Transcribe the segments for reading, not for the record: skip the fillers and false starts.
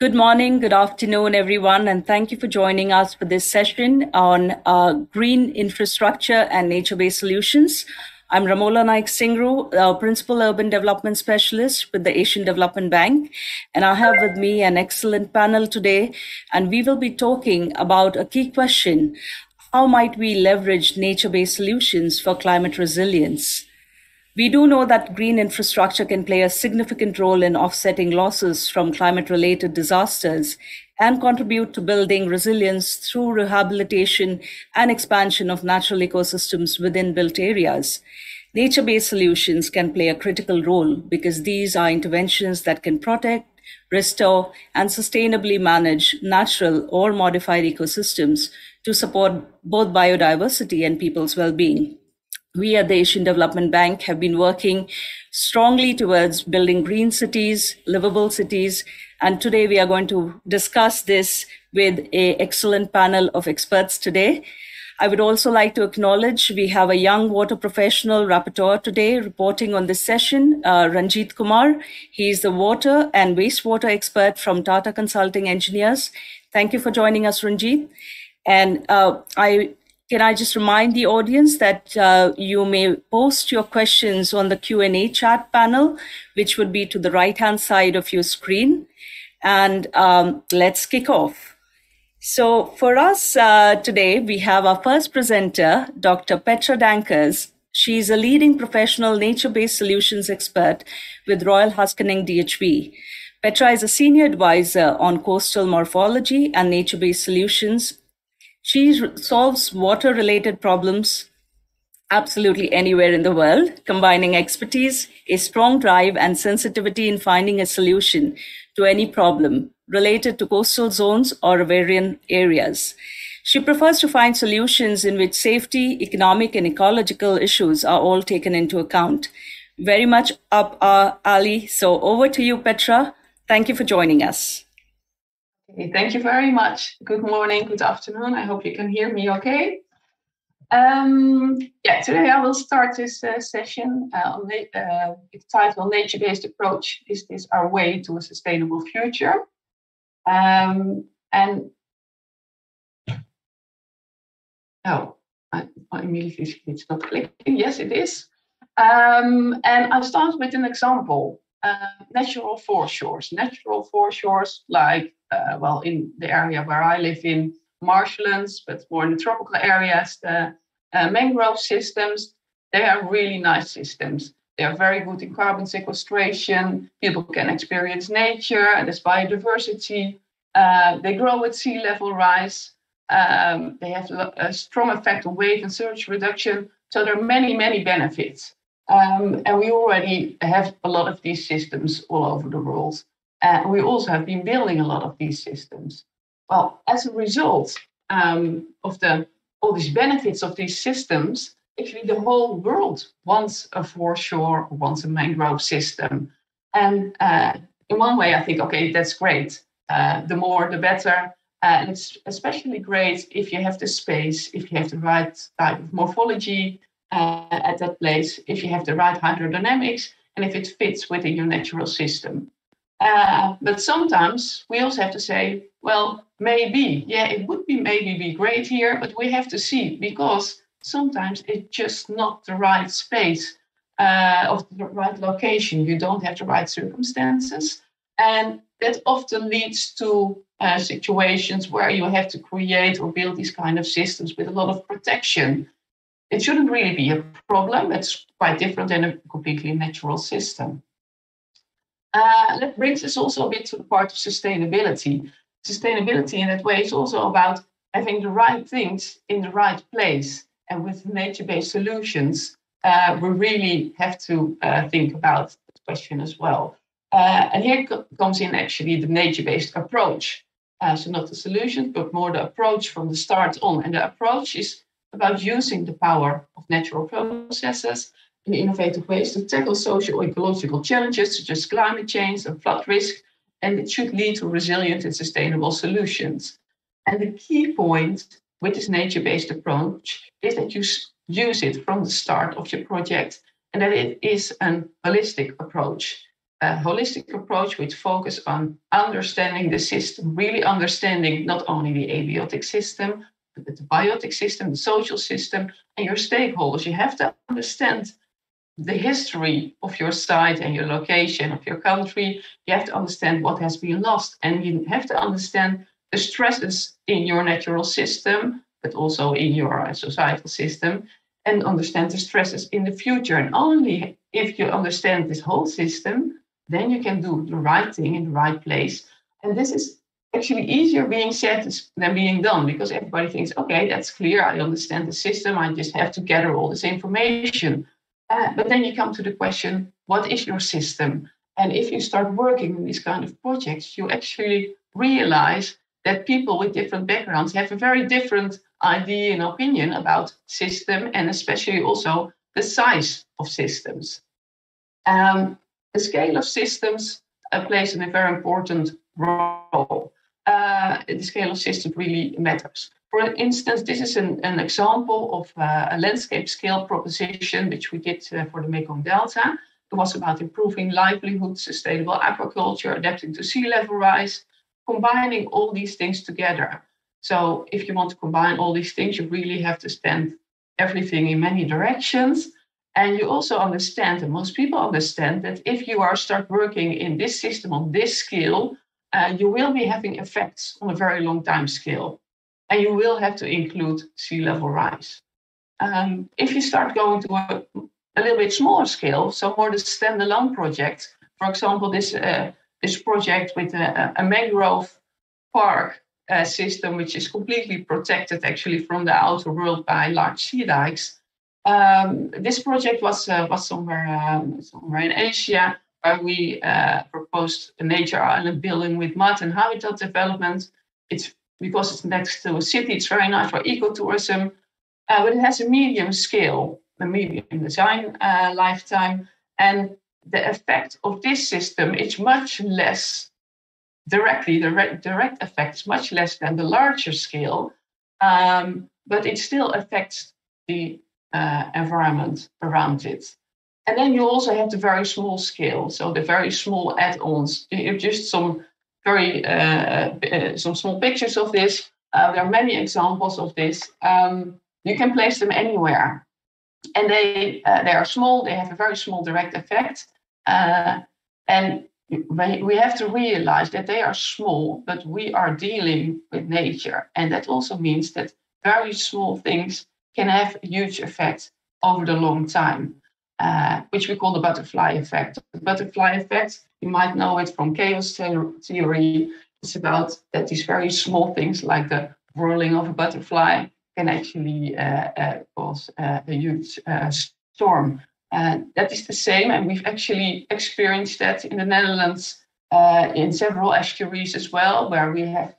Good morning, good afternoon, everyone, and thank you for joining us for this session on green infrastructure and nature-based solutions. I'm Ramola Naik Singru, Principal Urban Development Specialist with the Asian Development Bank, and I have with me an excellent panel today, and we will be talking about a key question: how might we leverage nature-based solutions for climate resilience? We do know that green infrastructure can play a significant role in offsetting losses from climate-related disasters and contribute to building resilience through rehabilitation and expansion of natural ecosystems within built areas. Nature-based solutions can play a critical role because these are interventions that can protect, restore, and sustainably manage natural or modified ecosystems to support both biodiversity and people's well-being. We at the Asian Development Bank have been working strongly towards building green cities, livable cities, and today we are going to discuss this with an excellent panel of experts today. I would also like to acknowledge we have a young water professional rapporteur today reporting on this session, Ranjit Kumar. He is the water and wastewater expert from Tata Consulting Engineers. Thank you for joining us, Ranjit. And Can I just remind the audience that you may post your questions on the Q&A chat panel, which would be to the right-hand side of your screen. And let's kick off. So for us today, we have our first presenter, Dr. Petra Dankers. She's a leading professional nature-based solutions expert with Royal Haskoning DHB. Petra is a senior advisor on coastal morphology and nature-based solutions. She solves water-related problems absolutely anywhere in the world, combining expertise, a strong drive, and sensitivity in finding a solution to any problem related to coastal zones or riverian areas. She prefers to find solutions in which safety, economic, and ecological issues are all taken into account. Very much up our alley. So over to you, Petra. Thank you for joining us. Thank you very much. Good morning, good afternoon. I hope you can hear me okay. Today I will start this session on the title Nature-Based Approach. Is this our way to a sustainable future? I immediately see it's not clicking. Yes, it is. And I'll start with an example. Natural foreshores. Natural foreshores like in the area where I live in, marshlands, but more in the tropical areas, the mangrove systems, they are really nice systems. They are very good in carbon sequestration. People can experience nature and there's biodiversity. They grow with sea level rise. They have a strong effect on wave and surge reduction. So there are many, many benefits. And we already have a lot of these systems all over the world. We also have been building a lot of these systems. Well, as a result of all these benefits of these systems, actually the whole world wants a foreshore, wants a mangrove system. And in one way, I think, okay, that's great. The more, the better. And it's especially great if you have the space, if you have the right type of morphology at that place, if you have the right hydrodynamics, and if it fits within your natural system. But sometimes we also have to say, well, maybe, it would maybe be great here, but we have to see, because sometimes it's just not the right space of the right location. You don't have the right circumstances. And that often leads to situations where you have to create or build these kind of systems with a lot of protection. It shouldn't really be a problem. It's quite different than a completely natural system. That brings us also a bit to the part of sustainability. Sustainability in that way is also about having the right things in the right place. And with nature-based solutions, we really have to think about the question as well. And here comes in actually the nature-based approach. So not the solution, but more the approach from the start on. And the approach is about using the power of natural processes in innovative ways to tackle social ecological challenges such as climate change and flood risk, and it should lead to resilient and sustainable solutions. And the key point with this nature-based approach is that you use it from the start of your project and that it is a holistic approach. a holistic approach with focus on understanding the system, really understanding not only the abiotic system, but the biotic system, the social system, and your stakeholders. You have to understand the history of your site and your location, of your country. You have to understand what has been lost, and you have to understand the stresses in your natural system, but also in your societal system, and understand the stresses in the future. And only if you understand this whole system, then you can do the right thing in the right place. And this is actually easier being said than being done, because everybody thinks, okay, that's clear, I understand the system, I just have to gather all this information. But then you come to the question, what is your system? And if you start working in these kind of projects, you actually realize that people with different backgrounds have a very different idea and opinion about system, and especially also the size of systems. The scale of systems plays a very important role. The scale of systems really matters. For instance, this is an example of a landscape scale proposition which we did for the Mekong Delta. It was about improving livelihood, sustainable aquaculture, adapting to sea level rise, combining all these things together. So if you want to combine all these things, you really have to stand everything in many directions. And you also understand, and most people understand, that if you start working in this system on this scale, you will be having effects on a very long time scale. And you will have to include sea level rise. If you start going to a little bit smaller scale, so more the standalone project, for example, this project with a mangrove park system, which is completely protected actually from the outer world by large sea dikes. This project was somewhere in Asia, where we proposed a nature island building with mud and habitat development. It's because it's next to a city, it's very nice for ecotourism, but it has a medium scale, a medium design lifetime, and the effect of this system is much less directly. The direct effect is much less than the larger scale, but it still affects the environment around it. And then you also have the very small scale, so the very small add-ons. Just some some small pictures of this. There are many examples of this. You can place them anywhere, and they are small. They have a very small direct effect, and we have to realize that they are small, but we are dealing with nature, and that also means that very small things can have a huge effect over the long time, which we call the butterfly effect. The butterfly effect, you might know it from chaos theory. It's about that these very small things like the whirling of a butterfly can actually cause a huge storm. That is the same, and we've actually experienced that in the Netherlands in several estuaries as well, where we have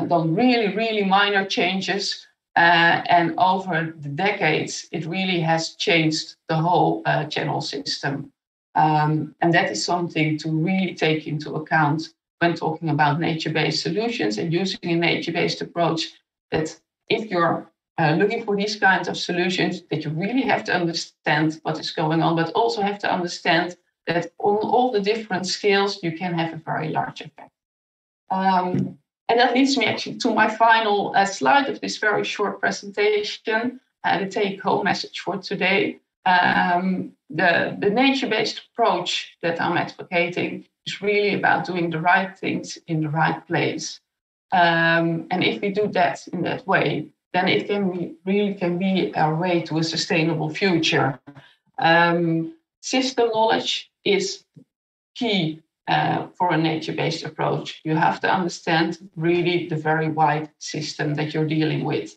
done really, really minor changes. And over the decades, it really has changed the whole channel system. And that is something to really take into account when talking about nature-based solutions and using a nature-based approach, that if you're looking for these kinds of solutions, that you really have to understand what is going on, but also have to understand that on all the different scales, you can have a very large effect. And that leads me actually to my final slide of this very short presentation, the take-home message for today. The nature-based approach that I'm advocating is really about doing the right things in the right place. And if we do that in that way, then it really can be our way to a sustainable future. System knowledge is key for a nature-based approach. You have to understand really the very wide system that you're dealing with.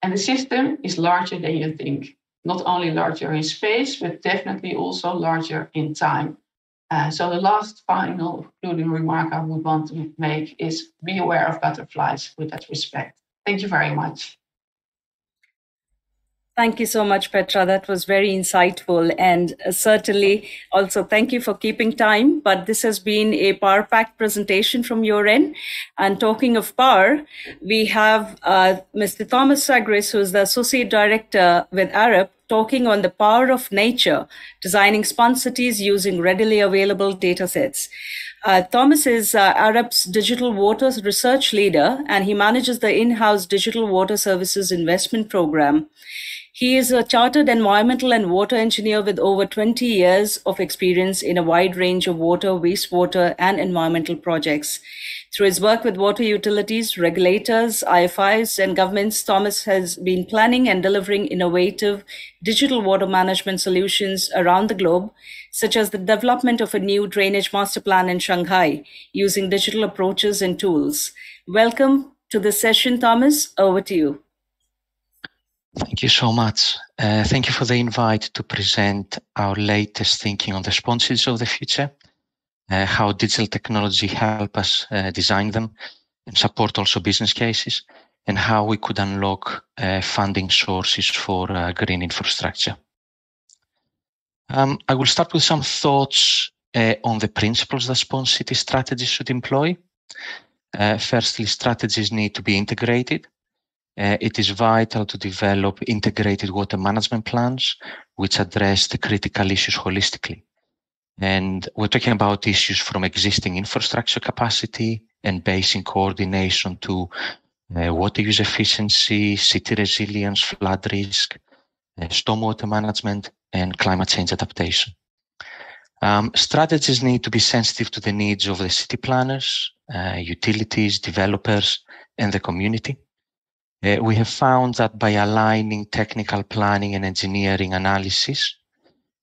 And the system is larger than you think. Not only larger in space, but definitely also larger in time. So the last final concluding remark I would want to make is be aware of butterflies with that respect. Thank you very much. Thank you so much, Petra. That was very insightful. And certainly also thank you for keeping time. But this has been a power-packed presentation from your end. And talking of power, we have Mr. Thomas Sagris, who is the Associate Director with Arup, talking on the power of nature, designing smart cities using readily available data sets. Thomas is Arab's digital water research leader, and he manages the in-house digital water services investment program. He is a chartered environmental and water engineer with over 20 years of experience in a wide range of water, wastewater, and environmental projects. Through his work with water utilities, regulators, IFIs, and governments, Thomas has been planning and delivering innovative digital water management solutions around the globe, such as the development of a new drainage master plan in Shanghai using digital approaches and tools. Welcome to this session, Thomas. Over to you. Thank you so much. Thank you for the invite to present our latest thinking on the responsibilities of the future, how digital technology help us design them and support also business cases, and how we could unlock funding sources for green infrastructure. I will start with some thoughts on the principles that response city strategies should employ. Firstly, strategies need to be integrated. It is vital to develop integrated water management plans which address the critical issues holistically. And we're talking about issues from existing infrastructure capacity and basin coordination to water use efficiency, city resilience, flood risk, stormwater management, and climate change adaptation. Strategies need to be sensitive to the needs of the city planners, utilities, developers, and the community. We have found that by aligning technical planning and engineering analysis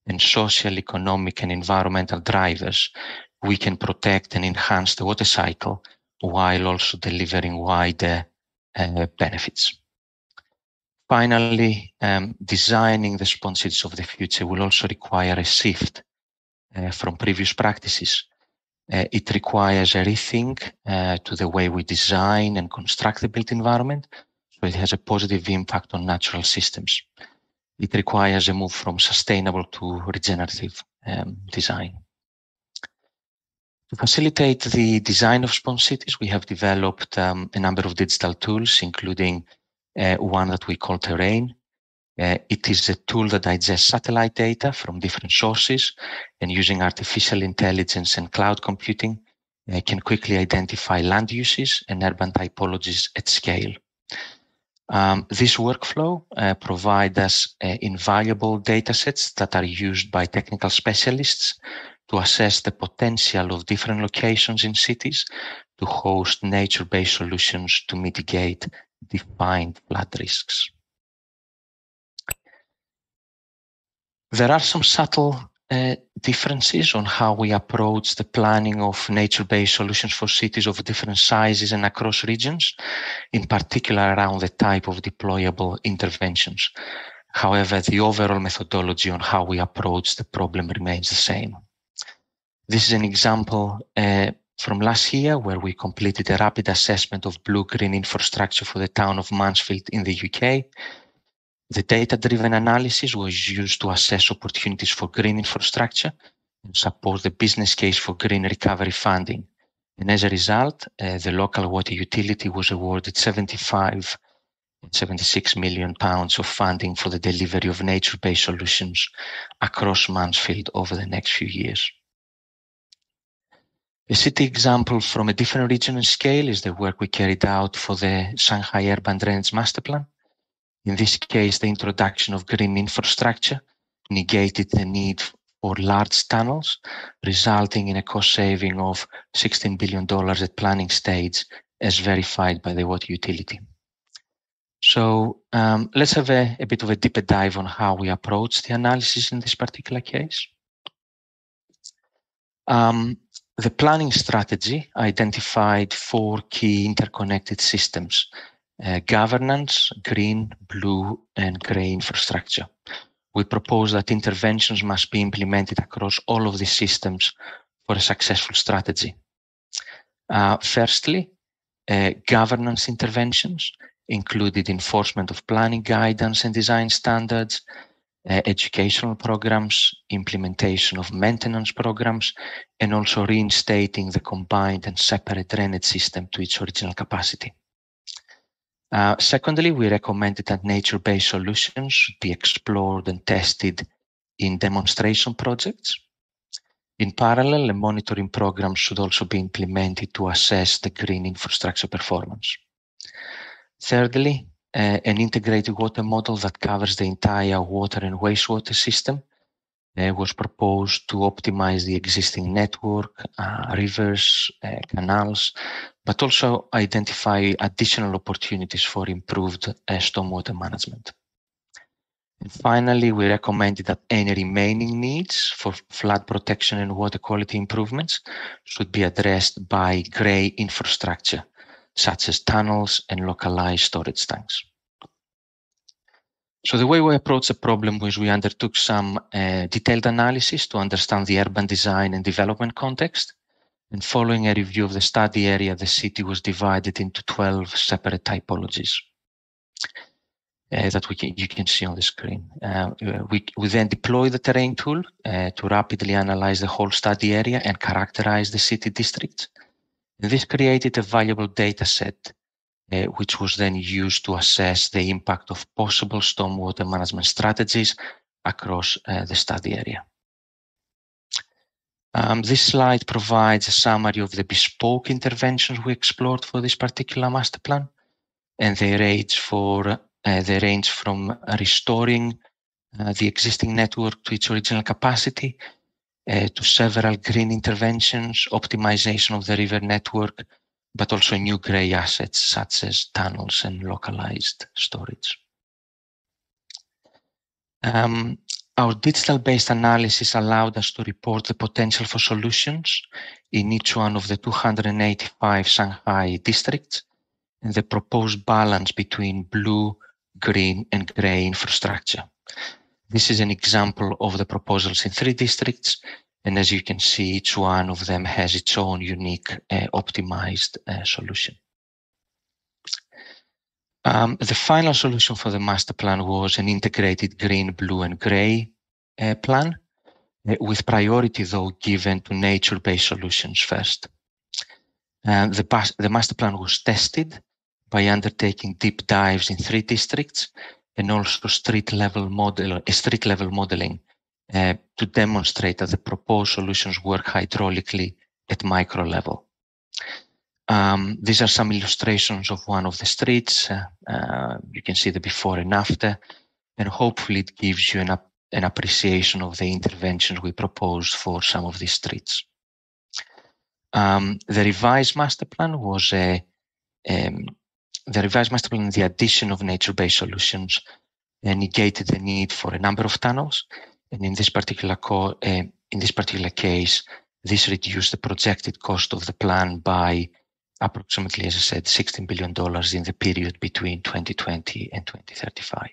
and social, economic, and environmental drivers, we can protect and enhance the water cycle while also delivering wider benefits. Finally, designing the responsibilities of the future will also require a shift from previous practices. It requires a rethink to the way we design and construct the built environment, so it has a positive impact on natural systems. It requires a move from sustainable to regenerative design. To facilitate the design of response cities, we have developed a number of digital tools, including one that we call Terrain. It is a tool that digests satellite data from different sources, and using artificial intelligence and cloud computing, can quickly identify land uses and urban typologies at scale. This workflow provides us invaluable data sets that are used by technical specialists to assess the potential of different locations in cities to host nature-based solutions to mitigate defined flood risks. There are some subtle differences on how we approach the planning of nature-based solutions for cities of different sizes and across regions, in particular around the type of deployable interventions. However, the overall methodology on how we approach the problem remains the same. This is an example from last year where we completed a rapid assessment of blue-green infrastructure for the town of Mansfield in the UK. The data-driven analysis was used to assess opportunities for green infrastructure and support the business case for green recovery funding. And as a result, the local water utility was awarded £76 million of funding for the delivery of nature-based solutions across Mansfield over the next few years. A city example from a different region and scale is the work we carried out for the Shanghai Urban Drainage Master Plan. In this case, the introduction of green infrastructure negated the need for large tunnels, resulting in a cost saving of $16 billion at planning stage, as verified by the water utility. So let's have a bit of a deeper dive on how we approach the analysis in this particular case. The planning strategy identified 4 key interconnected systems: governance, green, blue, and grey infrastructure. We propose that interventions must be implemented across all of these systems for a successful strategy. Firstly, governance interventions included enforcement of planning guidance and design standards, educational programs, implementation of maintenance programs, and also reinstating the combined and separate drainage system to its original capacity. Secondly, we recommended that nature-based solutions should be explored and tested in demonstration projects. In parallel, a monitoring program should also be implemented to assess the green infrastructure performance. Thirdly, an integrated water model that covers the entire water and wastewater system was proposed to optimize the existing network, rivers, canals, but also identify additional opportunities for improved stormwater management. And finally, we recommended that any remaining needs for flood protection and water quality improvements should be addressed by grey infrastructure, such as tunnels and localized storage tanks. So the way we approached the problem was we undertook some detailed analysis to understand the urban design and development context. And following a review of the study area, the city was divided into 12 separate typologies that you can see on the screen. We then deployed the terrain tool to rapidly analyze the whole study area and characterize the city districts. And this created a valuable data set which was then used to assess the impact of possible stormwater management strategies across the study area. This slide provides a summary of the bespoke interventions we explored for this particular master plan, and they range from restoring the existing network to its original capacity to several green interventions, optimization of the river network, but also new grey assets such as tunnels and localized storage. Our digital-based analysis allowed us to report the potential for solutions in each one of the 285 Shanghai districts and the proposed balance between blue, green, and grey infrastructure. This is an example of the proposals in 3 districts, and as you can see, each one of them has its own unique optimized solution. The final solution for the master plan was an integrated green, blue, and grey plan, with priority, though, given to nature-based solutions first. The master plan was tested by undertaking deep dives in 3 districts and also street-level modeling to demonstrate that the proposed solutions work hydraulically at micro level. These are some illustrations of one of the streets. You can see the before and after, and hopefully it gives you an appreciation of the interventions we proposed for some of these streets. The revised master plan was the addition of nature-based solutions negated the need for a number of tunnels, and in this particular case, this reduced the projected cost of the plan by approximately, as I said, $16 billion in the period between 2020 and 2035.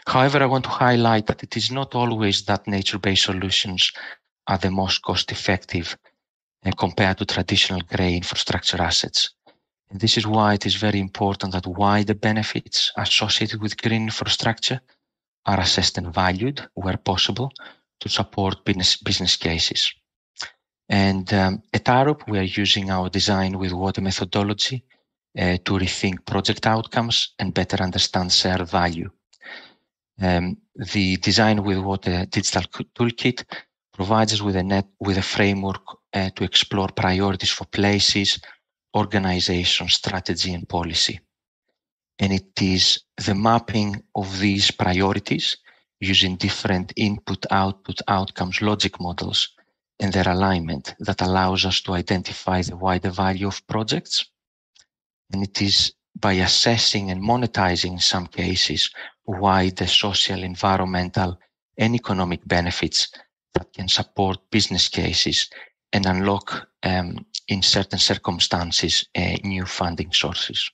However, I want to highlight that it is not always that nature-based solutions are the most cost-effective compared to traditional grey infrastructure assets. And this is why it is very important that wider benefits associated with green infrastructure are assessed and valued where possible to support business cases. And at Arup, we are using our design with water methodology to rethink project outcomes and better understand shared value. The design with water digital toolkit provides us with a framework to explore priorities for places, organization, strategy, and policy. And it is the mapping of these priorities using different input-output outcomes logic models and their alignment that allows us to identify the wider value of projects. And it is by assessing and monetizing in some cases wider social, environmental, and economic benefits that can support business cases and unlock, in certain circumstances, new funding sources.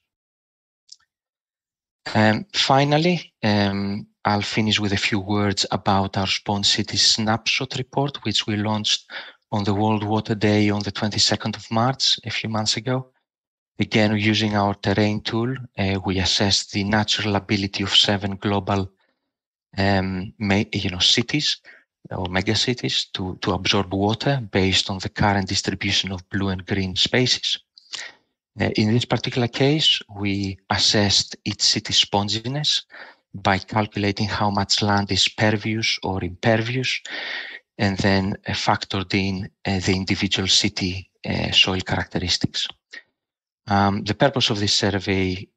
Finally, I'll finish with a few words about our Spawn City Snapshot report, which we launched on the World Water Day on the 22nd of March, a few months ago. Again, using our terrain tool, we assessed the natural ability of 7 global cities or megacities to absorb water based on the current distribution of blue and green spaces. In this particular case, we assessed each city's sponginess by calculating how much land is pervious or impervious, and then factored in the individual city soil characteristics. The purpose of this survey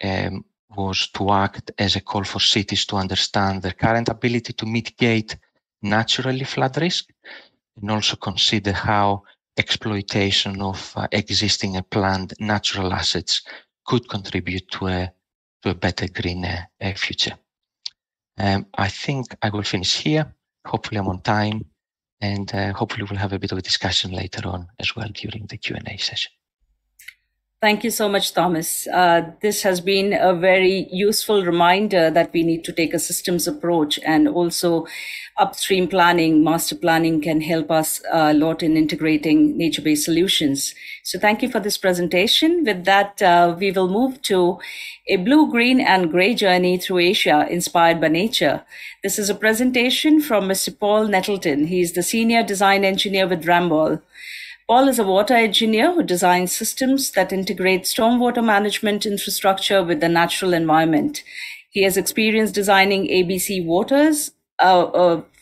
was to act as a call for cities to understand their current ability to mitigate naturally flood risk, and also consider how exploitation of existing and planned natural assets could contribute to a better, greener future. I think I will finish here. Hopefully I'm on time, and hopefully we'll have a bit of a discussion later on as well during the Q&A session. Thank you so much, Thomas. This has been a very useful reminder that we need to take a systems approach, and also upstream planning, master planning can help us a lot in integrating nature-based solutions. So thank you for this presentation. With that, we will move to a blue, green, and gray journey through Asia inspired by nature. This is a presentation from Mr. Paul Nettleton. He is the Senior Design Engineer with Ramboll. Paul is a water engineer who designs systems that integrate stormwater management infrastructure with the natural environment. He has experience designing ABC waters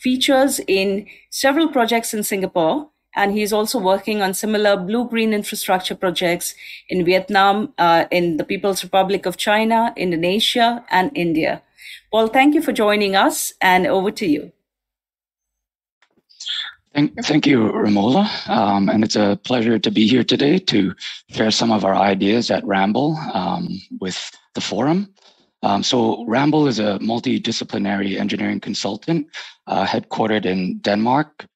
features in several projects in Singapore, and he is also working on similar blue-green infrastructure projects in Vietnam, in the People's Republic of China, Indonesia, and India. Paul, thank you for joining us, and over to you. Thank you, Romola. And it's a pleasure to be here today to share some of our ideas at Ramboll with the forum. So Ramboll is a multidisciplinary engineering consultant headquartered in Denmark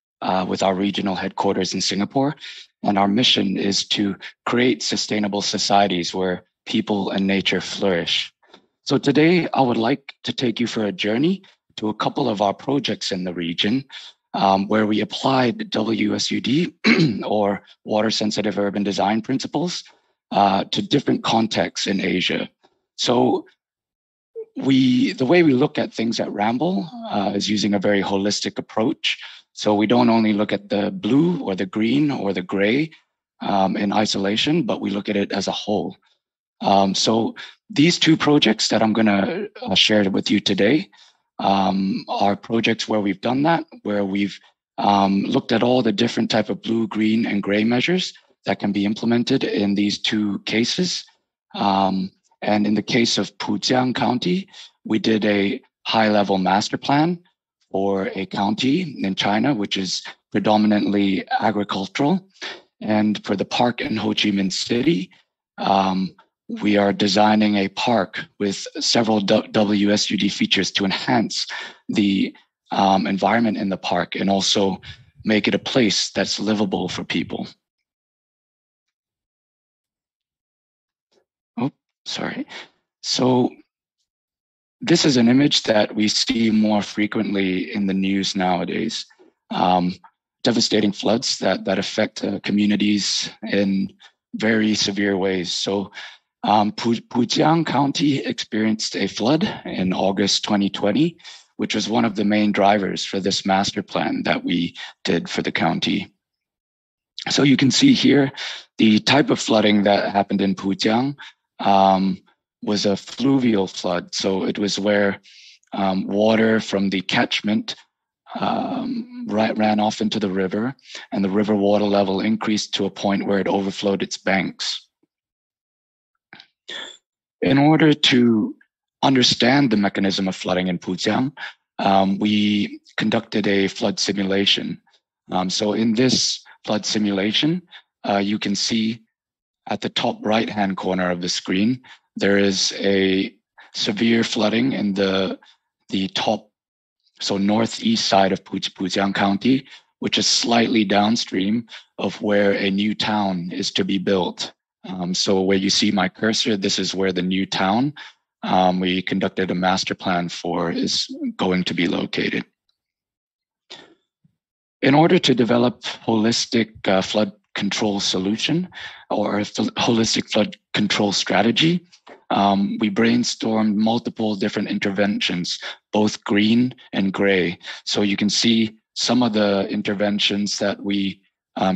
with our regional headquarters in Singapore. And our mission is to create sustainable societies where people and nature flourish. So today I would like to take you for a journey to a couple of our projects in the region where we applied WSUD or water sensitive urban design principles to different contexts in Asia. So the way we look at things at Ramboll is using a very holistic approach. So we don't only look at the blue or the green or the gray in isolation, but we look at it as a whole. So these two projects that I'm going to share with you today are projects where we've done that, where we've looked at all the different type of blue, green, and gray measures that can be implemented in these two cases. And in the case of Pujiang County, we did a high-level master plan for a county in China, which is predominantly agricultural. And for the park in Ho Chi Minh City, we are designing a park with several WSUD features to enhance the environment in the park and also make it a place that's livable for people. Oh, sorry. So this is an image that we see more frequently in the news nowadays. Devastating floods that affect communities in very severe ways. So Pujiang County experienced a flood in August 2020, which was one of the main drivers for this master plan that we did for the county. So you can see here the type of flooding that happened in Pujiang was a fluvial flood. So it was where water from the catchment ran off into the river, and the river water level increased to a point where it overflowed its banks. In order to understand the mechanism of flooding in Pujiang, we conducted a flood simulation. So in this flood simulation, you can see at the top right-hand corner of the screen, there is a severe flooding in the top, so northeast side of Pujiang County, which is slightly downstream of where a new town is to be built. So where you see my cursor, this is where the new town we conducted a master plan for is going to be located. In order to develop holistic flood control solution or a holistic flood control strategy, we brainstormed multiple different interventions, both green and gray. So you can see some of the interventions that we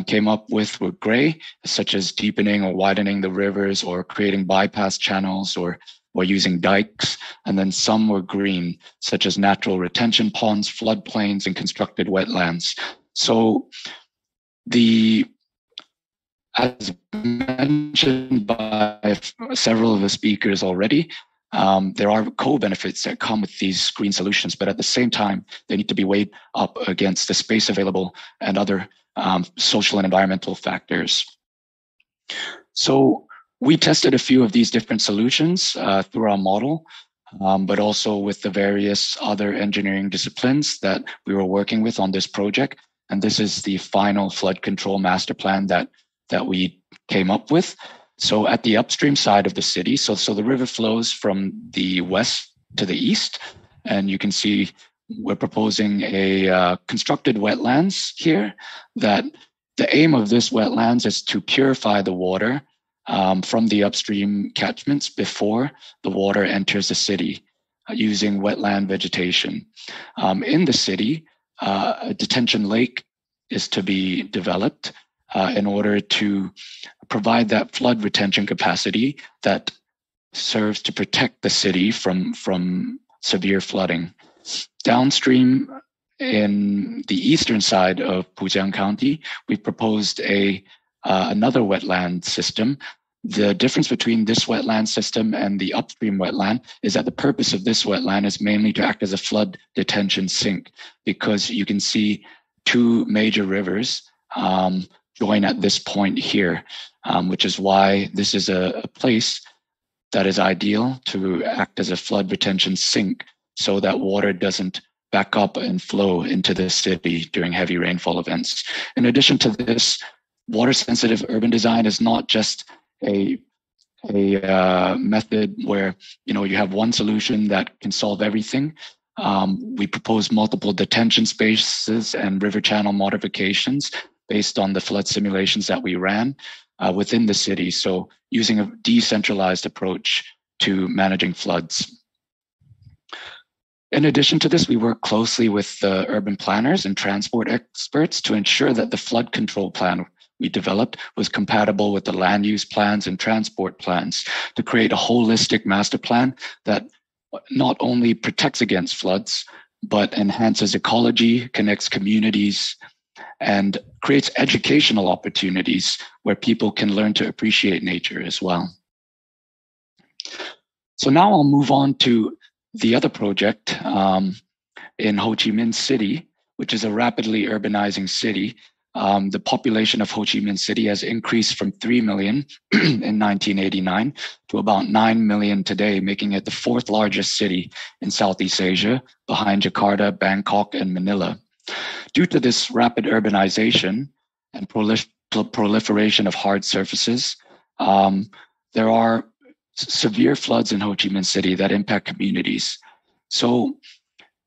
came up with were gray, such as deepening or widening the rivers or creating bypass channels or using dikes. And then some were green, such as natural retention ponds, floodplains, and constructed wetlands. So as mentioned by several of the speakers already, there are co-benefits that come with these green solutions, but at the same time, they need to be weighed up against the space available and other social and environmental factors. So we tested a few of these different solutions through our model, but also with the various other engineering disciplines that we were working with on this project. And this is the final flood control master plan that we came up with. So at the upstream side of the city, so the river flows from the west to the east, and you can see we're proposing a constructed wetlands here. That the aim of this wetlands is to purify the water from the upstream catchments before the water enters the city using wetland vegetation. In the city, a detention lake is to be developed in order to provide that flood retention capacity that serves to protect the city from severe flooding. Downstream in the eastern side of Pujiang County, we proposed another wetland system. The difference between this wetland system and the upstream wetland is that the purpose of this wetland is mainly to act as a flood detention sink, because you can see two major rivers join at this point here, which is why this is a place that is ideal to act as a flood retention sink so that water doesn't back up and flow into the city during heavy rainfall events. In addition to this, water-sensitive urban design is not just a method where you have one solution that can solve everything. We propose multiple detention spaces and river channel modifications based on the flood simulations that we ran within the city. So using a decentralized approach to managing floods. In addition to this, we work closely with the urban planners and transport experts to ensure that the flood control plan we developed was compatible with the land use plans and transport plans to create a holistic master plan that not only protects against floods, but enhances ecology, connects communities, and creates educational opportunities where people can learn to appreciate nature as well. So now I'll move on to the other project in Ho Chi Minh City, which is a rapidly urbanizing city. The population of Ho Chi Minh City has increased from 3 million in 1989 to about 9 million today, making it the fourth largest city in Southeast Asia, behind Jakarta, Bangkok, and Manila. Due to this rapid urbanization and proliferation of hard surfaces, there are severe floods in Ho Chi Minh City that impact communities. So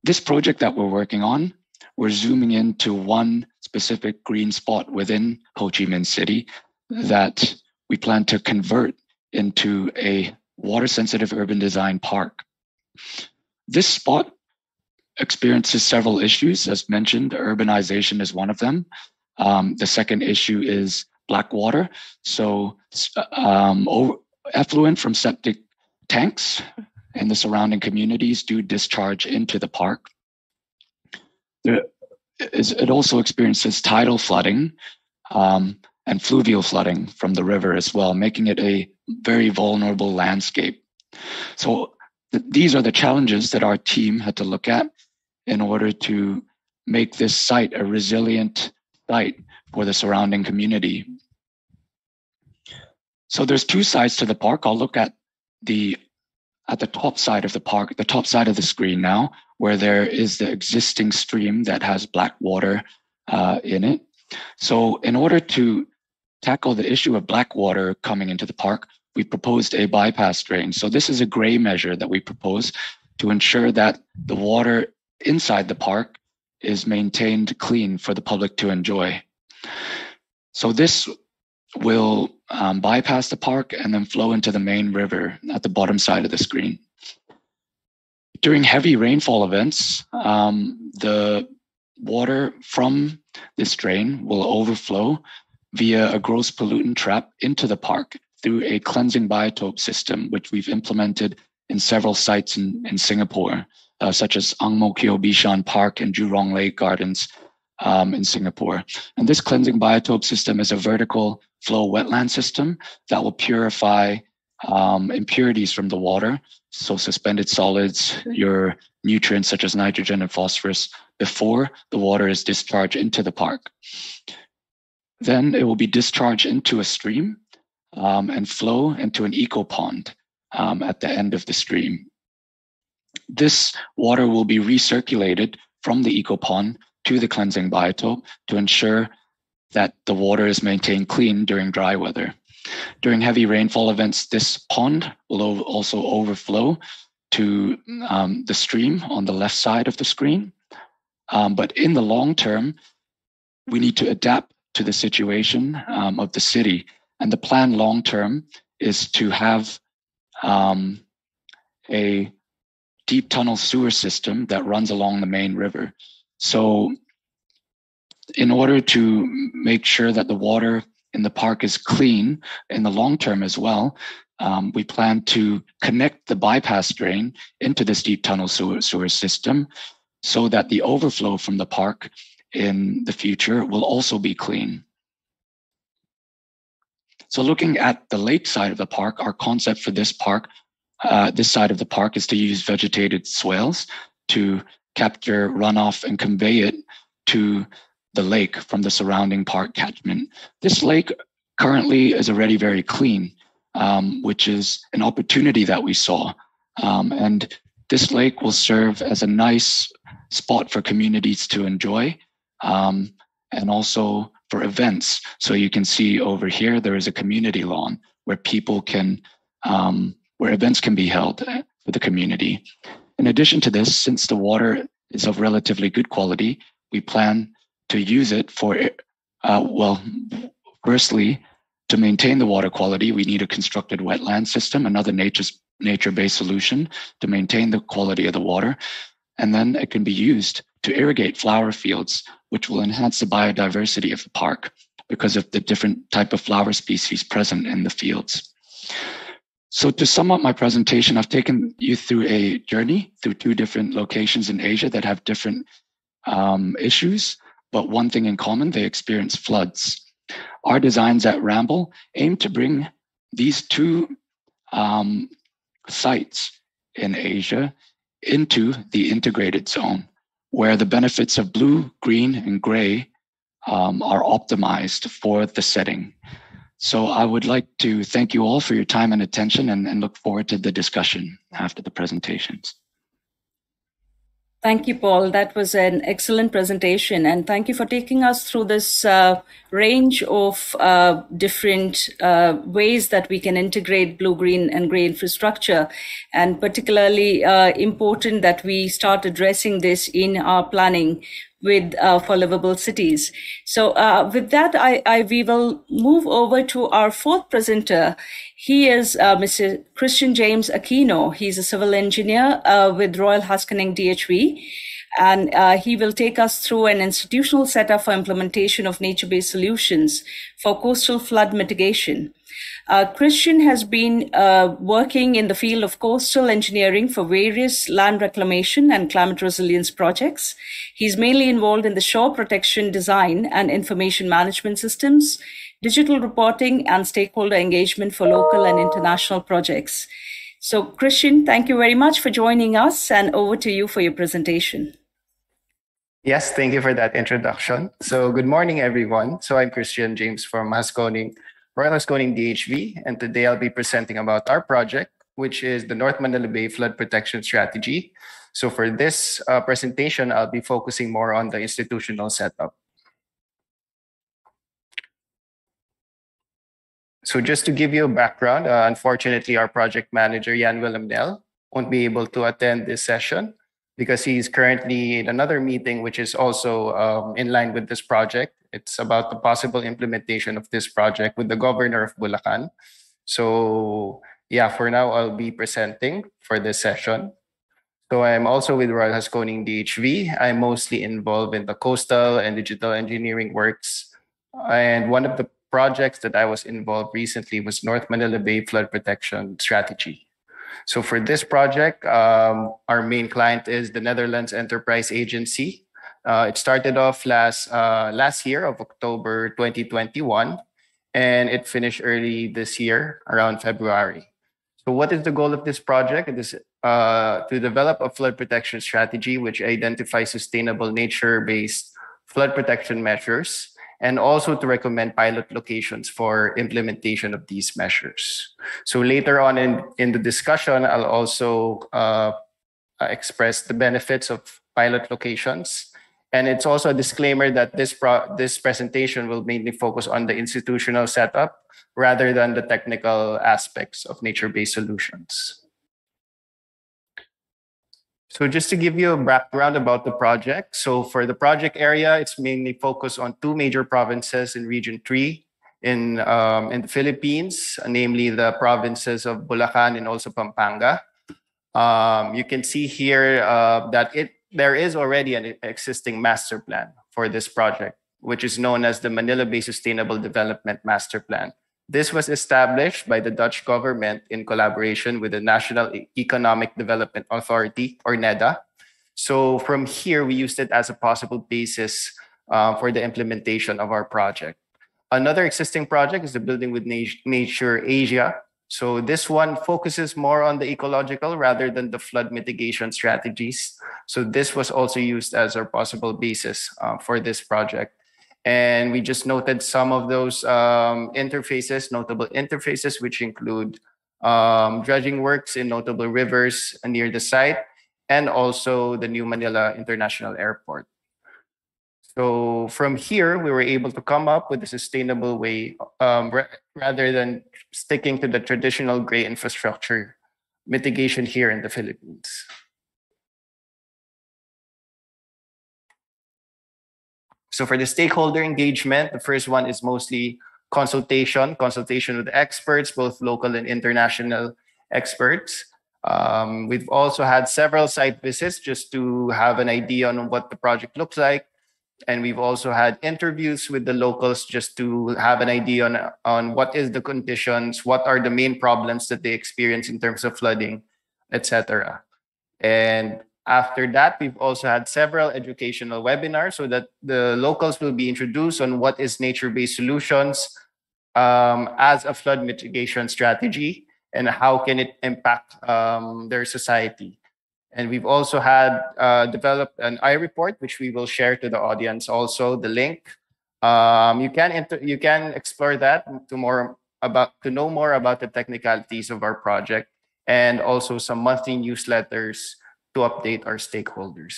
this project that we're working on, we're zooming into one specific green spot within Ho Chi Minh City that we plan to convert into a water-sensitive urban design park. This spot experiences several issues. As mentioned, urbanization is one of them. The second issue is black water. So effluent from septic tanks in the surrounding communities do discharge into the park. It also experiences tidal flooding and fluvial flooding from the river as well, making it a very vulnerable landscape. So these are the challenges that our team had to look at in order to make this site a resilient site for the surrounding community. So there's two sides to the park. I'll look at the top side of the park, the top side of the screen now, where there is the existing stream that has black water in it. So in order to tackle the issue of black water coming into the park, we proposed a bypass drain. So this is a gray measure that we propose to ensure that the water inside the park is maintained clean for the public to enjoy. So this will bypass the park and then flow into the main river at the bottom side of the screen. During heavy rainfall events, the water from this drain will overflow via a gross pollutant trap into the park through a cleansing biotope system, which we've implemented in several sites in Singapore, such as Ang Mo Kio Bishan Park and Jurong Lake Gardens in Singapore. And this cleansing biotope system is a vertical flow wetland system that will purify impurities from the water, so suspended solids, your nutrients such as nitrogen and phosphorus, before the water is discharged into the park. Then it will be discharged into a stream and flow into an eco pond at the end of the stream. This water will be recirculated from the eco pond to the cleansing biotope to ensure that the water is maintained clean during dry weather. During heavy rainfall events, this pond will also overflow to the stream on the left side of the screen. But in the long term, we need to adapt to the situation of the city. And the plan long term is to have a deep tunnel sewer system that runs along the main river. So in order to make sure that the water in the park is clean in the long term as well, we plan to connect the bypass drain into this deep tunnel sewer system so that the overflow from the park in the future will also be clean. So looking at the lake side of the park, our concept for this park, this side of the park, is to use vegetated swales to capture runoff and convey it to the lake from the surrounding park catchment. This lake currently is already very clean, which is an opportunity that we saw. And this lake will serve as a nice spot for communities to enjoy, and also for events. So you can see over here, there is a community lawn where people can, where events can be held for the community. In addition to this, since the water is of relatively good quality, we plan to use it for, well, firstly, to maintain the water quality, we need a constructed wetland system, another nature-based solution to maintain the quality of the water. And then it can be used to irrigate flower fields, which will enhance the biodiversity of the park because of the different type of flower species present in the fields. So to sum up my presentation, I've taken you through a journey through 2 different locations in Asia that have different issues, but one thing in common, they experience floods. Our designs at Ramble aim to bring these 2 sites in Asia into the integrated zone, where the benefits of blue, green, and gray are optimized for the setting. So I would like to thank you all for your time and attention, and look forward to the discussion after the presentations. Thank you, Paul. That was an excellent presentation. And thank you for taking us through this range of different ways that we can integrate blue, green, and gray infrastructure. And particularly important that we start addressing this in our planning with for livable cities. So with that, we will move over to our 4th presenter. He is Mr. Christian James Aquino. He's a civil engineer with Royal Haskoning DHV, and he will take us through an institutional setup for implementation of nature-based solutions for coastal flood mitigation. Christian has been working in the field of coastal engineering for various land reclamation and climate resilience projects. He's mainly involved in the shore protection design and information management systems, digital reporting, and stakeholder engagement for local and international projects. So Christian, thank you very much for joining us, and over to you for your presentation. Yes, thank you for that introduction. So good morning, everyone. So I'm Christian James from Royal Haskoning DHV, and today I'll be presenting about our project, which is the North Manila Bay Flood Protection Strategy. So for this presentation, I'll be focusing more on the institutional setup. So just to give you a background, unfortunately, our project manager, Jan Willem Nel, won't be able to attend this session because he's currently in another meeting, which is also in line with this project. It's about the possible implementation of this project with the governor of Bulacan. So yeah, for now, I'll be presenting for this session. So I'm also with Royal Haskoning DHV. I'm mostly involved in the coastal and digital engineering works. And one of the projects that I was involved recently was North Manila Bay Flood Protection Strategy. So for this project, our main client is the Netherlands Enterprise Agency. It started off last year of October 2021, and it finished early this year around February. So what is the goal of this project? It is to develop a flood protection strategy which identifies sustainable nature-based flood protection measures and also to recommend pilot locations for implementation of these measures. So later on in the discussion, I'll also express the benefits of pilot locations. And it's also a disclaimer that this presentation will mainly focus on the institutional setup rather than the technical aspects of nature-based solutions. So just to give you a background about the project. So for the project area, it's mainly focused on two major provinces in Region 3 in the Philippines, namely the provinces of Bulacan and also Pampanga. You can see here that there is already an existing master plan for this project, which is known as the Manila Bay Sustainable Development Master Plan. This was established by the Dutch government in collaboration with the National Economic Development Authority, or NEDA. So from here, we used it as a possible basis for the implementation of our project. Another existing project is the Building with Nature Asia. So this one focuses more on the ecological rather than the flood mitigation strategies. So this was also used as our possible basis for this project. And we just noted some of those interfaces, notable interfaces, which include dredging works in notable rivers near the site, and also the New Manila International Airport. So from here, we were able to come up with a sustainable way rather than sticking to the traditional gray infrastructure mitigation here in the Philippines. So for the stakeholder engagement, the first one is mostly consultation with experts, both local and international experts. We've also had several site visits just to have an idea on what the project looks like. And we've also had interviews with the locals just to have an idea on what is the conditions, what are the main problems that they experience in terms of flooding, etc. And after that, we've also had several educational webinars so that the locals will be introduced on what is nature-based solutions as a flood mitigation strategy and how can it impact their society. And we've also had developed an iReport, which we will share to the audience also, the link. You can explore that to know more about the technicalities of our project and also some monthly newsletters to update our stakeholders.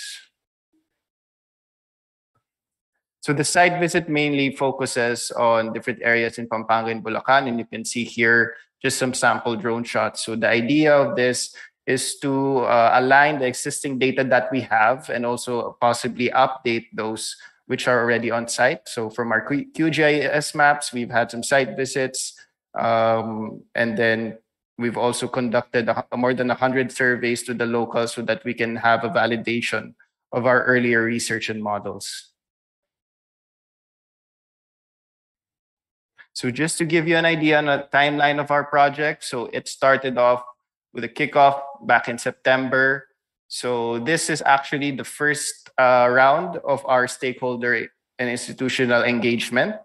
So the site visit mainly focuses on different areas in Pampanga and Bulacan, and you can see here just some sample drone shots. So the idea of this is to align the existing data that we have and also possibly update those which are already on site. So from our QGIS maps, we've had some site visits, and then we've also conducted more than 100 surveys to the locals so that we can have a validation of our earlier research and models. So just to give you an idea on the timeline of our project, so it started off with a kickoff back in September. So this is actually the first round of our stakeholder and institutional engagement.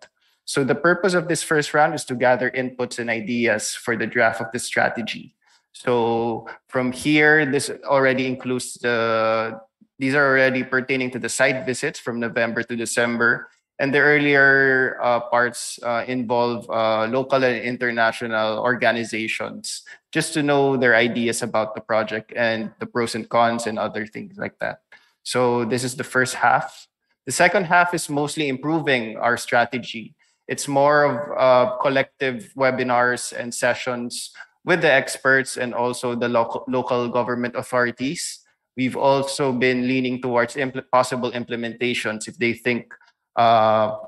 So the purpose of this first round is to gather inputs and ideas for the draft of the strategy. So from here, this already includes these are already pertaining to the site visits from November to December. And the earlier parts involve local and international organizations just to know their ideas about the project and the pros and cons and other things like that. So this is the first half. The second half is mostly improving our strategy. It's more of collective webinars and sessions with the experts and also the local government authorities. We've also been leaning towards possible implementations if they think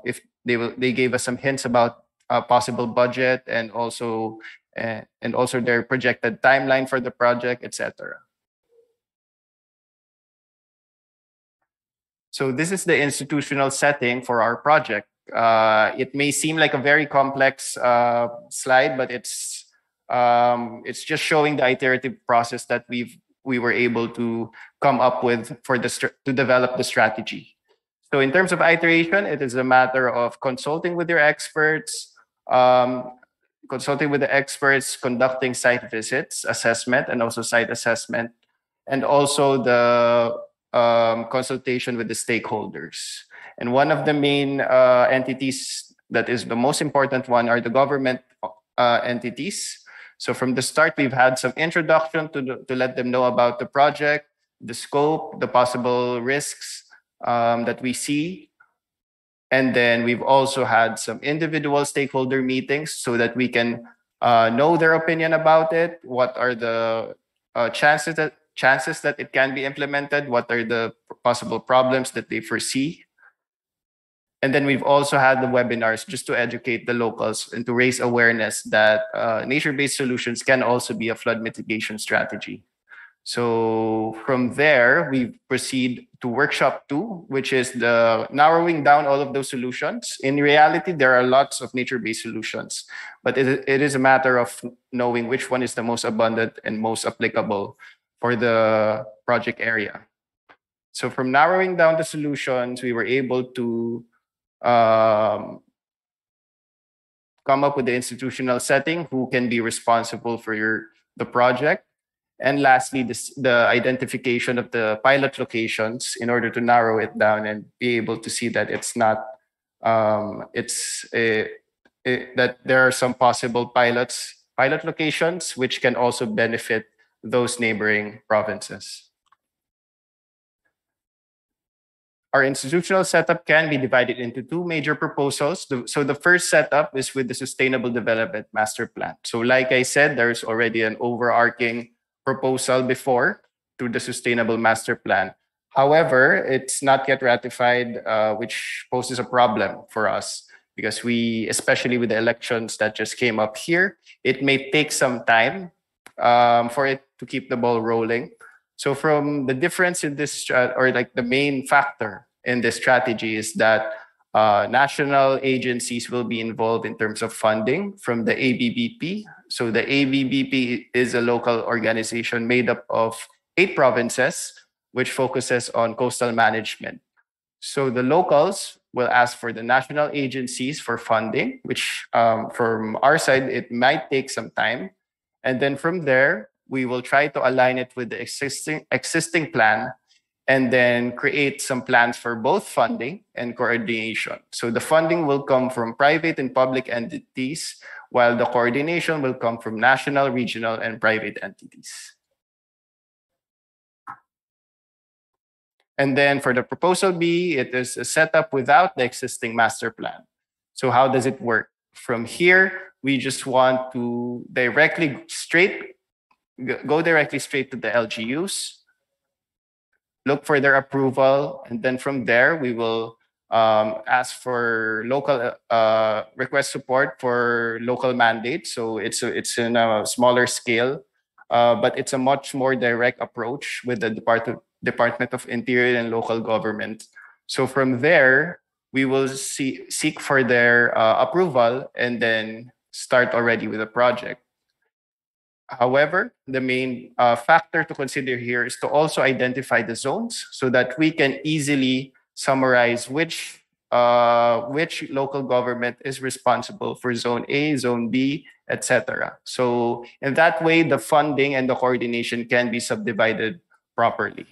if they gave us some hints about possible budget and also their projected timeline for the project, etc. So this is the institutional setting for our project. It may seem like a very complex slide, but it's just showing the iterative process that we were able to come up with to develop the strategy. So in terms of iteration, it is a matter of consulting with your experts, conducting site visits, assessment, and also site assessment, and also the consultation with the stakeholders. And one of the main entities that is the most important one are the government entities. So from the start, we've had some introduction to let them know about the project, the scope, the possible risks that we see. And then we've also had some individual stakeholder meetings so that we can know their opinion about it. What are the chances that it can be implemented? What are the possible problems that they foresee? And then we've also had the webinars just to educate the locals and to raise awareness that nature-based solutions can also be a flood mitigation strategy. So from there, we proceed to workshop 2, which is the narrowing down all of those solutions. In reality, there are lots of nature-based solutions, but it is a matter of knowing which one is the most abundant and most applicable for the project area. So from narrowing down the solutions, we were able to come up with the institutional setting, who can be responsible for the project. And lastly, the identification of the pilot locations in order to narrow it down and be able to see that it's not, that there are some possible pilot locations which can also benefit those neighboring provinces. Our institutional setup can be divided into 2 major proposals. So the first setup is with the Sustainable Development Master Plan. So like I said, there's already an overarching proposal before through the Sustainable Master Plan. However, it's not yet ratified, which poses a problem for us because especially with the elections that just came up here, it may take some time for it to keep the ball rolling. So from the difference in this, or like the main factor in this strategy is that national agencies will be involved in terms of funding from the ABBP. So the ABBP is a local organization made up of 8 provinces, which focuses on coastal management. So the locals will ask for the national agencies for funding, which from our side, it might take some time. And then from there, we will try to align it with the existing plan and then create some plans for both funding and coordination. So the funding will come from private and public entities, while the coordination will come from national, regional, and private entities. And then for the proposal B, it is a setup without the existing master plan. So how does it work? From here, we just want to go directly straight to the LGUs, look for their approval, and then from there we will ask for local request support for local mandates. So it's in a smaller scale, but it's a much more direct approach with the Department of Interior and Local Government. So from there, we will seek for their approval and then start already with the project. However, the main factor to consider here is to also identify the zones so that we can easily summarize which local government is responsible for zone A, zone B, etc. So in that way, the funding and the coordination can be subdivided properly.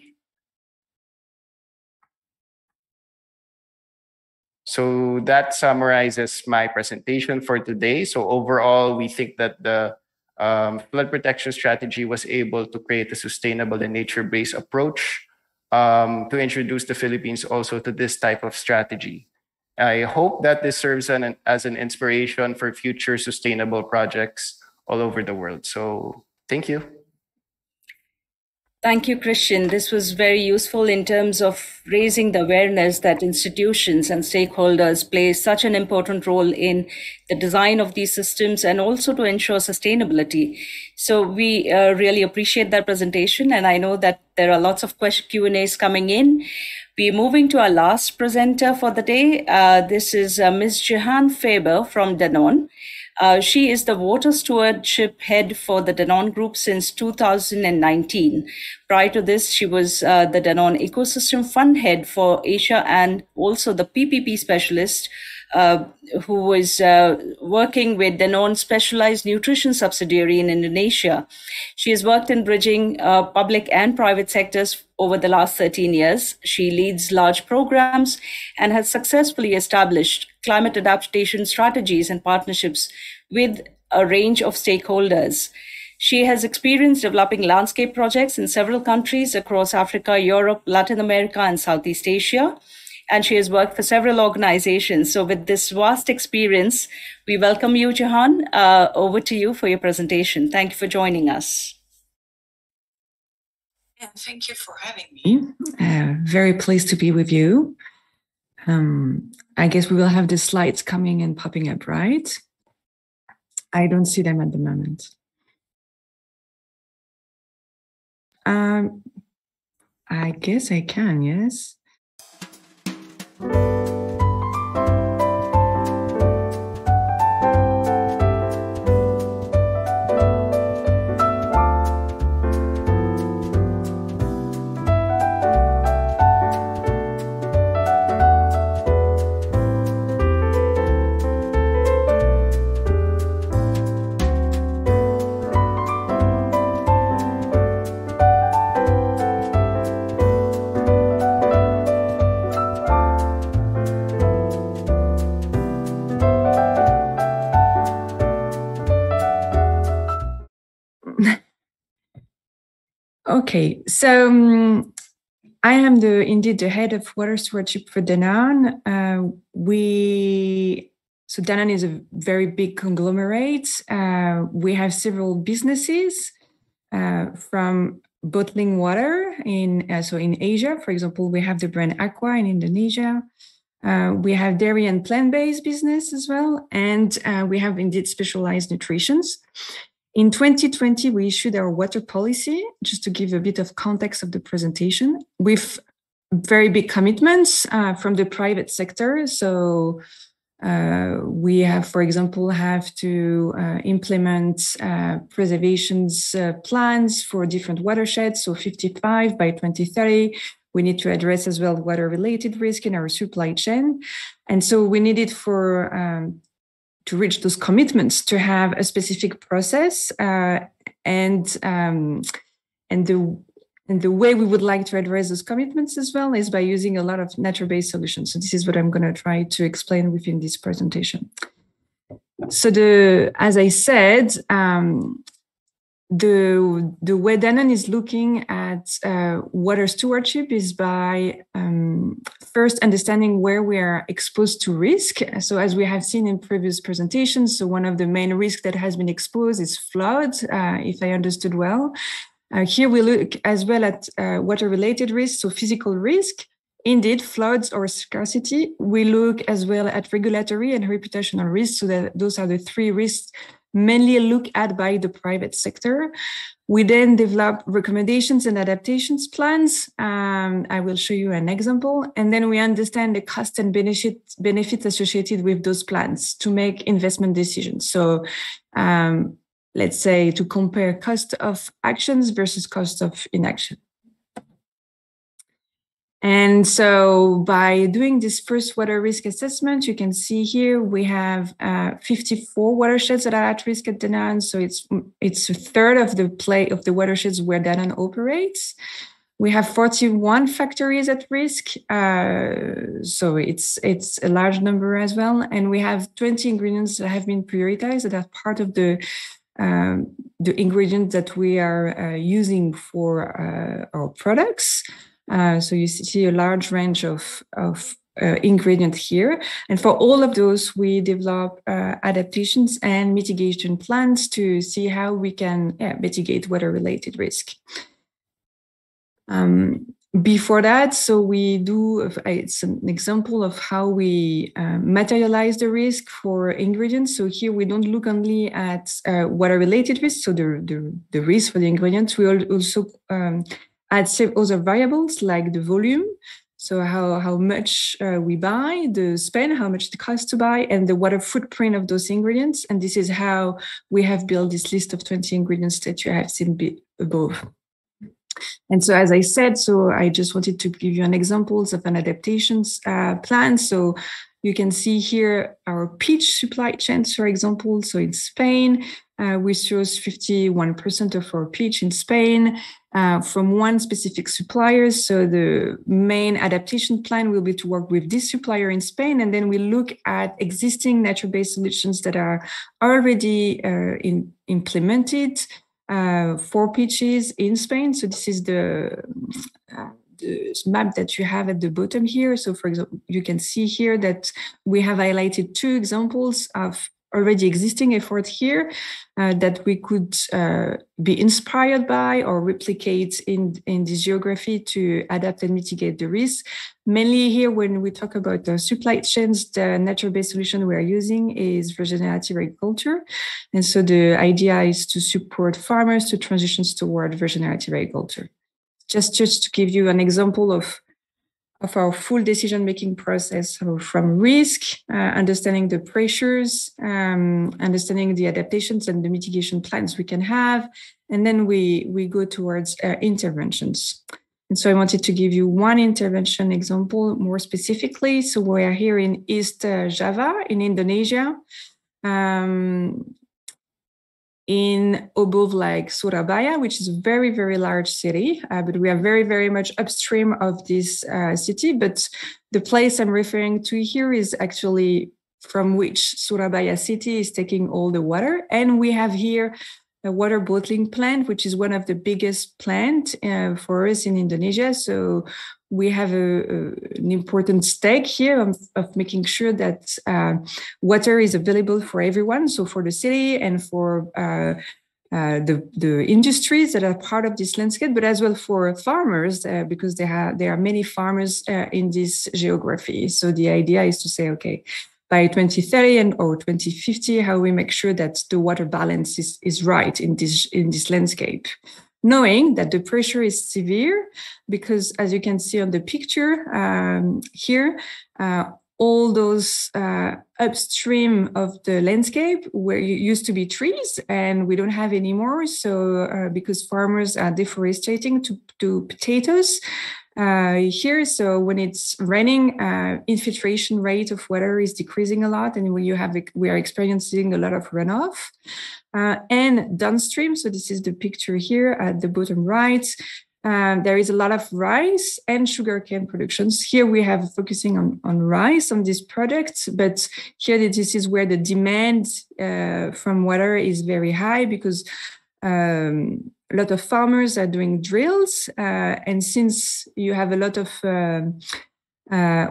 So that summarizes my presentation for today. So overall, we think that the flood protection strategy was able to create a sustainable and nature-based approach to introduce the Philippines also to this type of strategy. I hope that this serves as an inspiration for future sustainable projects all over the world. So thank you. Thank you, Christian. This was very useful in terms of raising the awareness that institutions and stakeholders play such an important role in the design of these systems and also to ensure sustainability. So we really appreciate that presentation, and I know that there are lots of Q&As coming in. We're moving to our last presenter for the day. This is Ms. Jehan Faber from Danone. She is the water stewardship head for the Danone Group since 2019. Prior to this, she was the Danone Ecosystem Fund head for Asia and also the PPP specialist who was working with Danone's specialized nutrition subsidiary in Indonesia. She has worked in bridging public and private sectors over the last 13 years. She leads large programs and has successfully established climate adaptation strategies and partnerships with a range of stakeholders. She has experience developing landscape projects in several countries across Africa, Europe, Latin America, and Southeast Asia. And she has worked for several organizations. So with this vast experience, we welcome you, Jehan. Over to you for your presentation. Thank you for joining us. Yeah, thank you for having me. Very pleased to be with you. I guess we will have the slides coming and popping up, right? I don't see them at the moment. I guess I can, yes. Okay, so I am indeed the head of water stewardship for Danone. So Danone is a very big conglomerate. We have several businesses from bottling water in Asia. For example, we have the brand Aqua in Indonesia. We have dairy and plant-based business as well, and we have indeed specialized nutritions. In 2020, we issued our water policy, just to give a bit of context of the presentation, with very big commitments from the private sector. So we have, for example, have to implement preservations plans for different watersheds, so 55 by 2030. We need to address as well water-related risk in our supply chain. And so we needed to reach those commitments to have a specific process and the way we would like to address those commitments as well is by using a lot of nature-based solutions. So this is what I'm going to try to explain within this presentation. So as I said, the way Danone is looking at water stewardship is by first understanding where we are exposed to risk. So as we have seen in previous presentations, so one of the main risks that has been exposed is flood, if I understood well. Here we look as well at water-related risks, so physical risk, indeed floods or scarcity. We look as well at regulatory and reputational risks, so that those are the three risks mainly looked at by the private sector. We then develop recommendations and adaptations plans. I will show you an example. And then we understand the cost and benefits associated with those plans to make investment decisions. So let's say to compare cost of actions versus cost of inaction. And so by doing this first water risk assessment, you can see here we have 54 watersheds that are at risk at Danone. So it's a third of the watersheds where Danone operates. We have 41 factories at risk. So it's a large number as well. And we have 20 ingredients that have been prioritized that are part of the ingredients that we are using for our products. So you see a large range of ingredients here. And for all of those, we develop adaptations and mitigation plans to see how we can mitigate water-related risk. Before that, so we do, it's an example of how we materialize the risk for ingredients. So here we don't look only at water-related risks, so the risk for the ingredients. We also add other variables like the volume, so how much we buy, the spend, how much it costs to buy, and the water footprint of those ingredients. And this is how we have built this list of 20 ingredients that you have seen above. And so, as I said, so I just wanted to give you an examples of an adaptations plan. So you can see here our peach supply chains, for example. So in Spain, we source 51% of our peach in Spain from one specific supplier. So the main adaptation plan will be to work with this supplier in Spain. And then we look at existing nature-based solutions that are already implemented for peaches in Spain. So this is the map that you have at the bottom here. So for example, you can see here that we have highlighted 2 examples of already existing effort here that we could be inspired by or replicate in this geography to adapt and mitigate the risk. Mainly here, when we talk about the supply chains, the nature-based solution we are using is regenerative agriculture. And so the idea is to support farmers to transition toward regenerative agriculture. Just to give you an example of our full decision-making process, so from risk, understanding the pressures, understanding the adaptations and the mitigation plans we can have, and then we go towards interventions. And so I wanted to give you one intervention example more specifically. So we are here in East Java in Indonesia, in above like Surabaya, which is a very, very large city, but we are very, very much upstream of this city. But the place I'm referring to here is actually from which Surabaya city is taking all the water. And we have here a water bottling plant, which is one of the biggest plants for us in Indonesia. So we have an important stake here of making sure that water is available for everyone. So for the city and for the industries that are part of this landscape, but as well for farmers, because there are many farmers in this geography. So the idea is to say, okay, by 2030 or 2050, how we make sure that the water balance is right in this landscape. Knowing that the pressure is severe, because as you can see on the picture here, all those upstream of the landscape where you used to be trees and we don't have anymore. So because farmers are deforesting to potatoes here. So when it's raining, infiltration rate of water is decreasing a lot, and we are experiencing a lot of runoff. And downstream, so this is the picture here at the bottom right, there is a lot of rice and sugarcane productions. Here we have focusing on rice on this product, but here this is where the demand from water is very high because a lot of farmers are doing drills, and since you have a lot of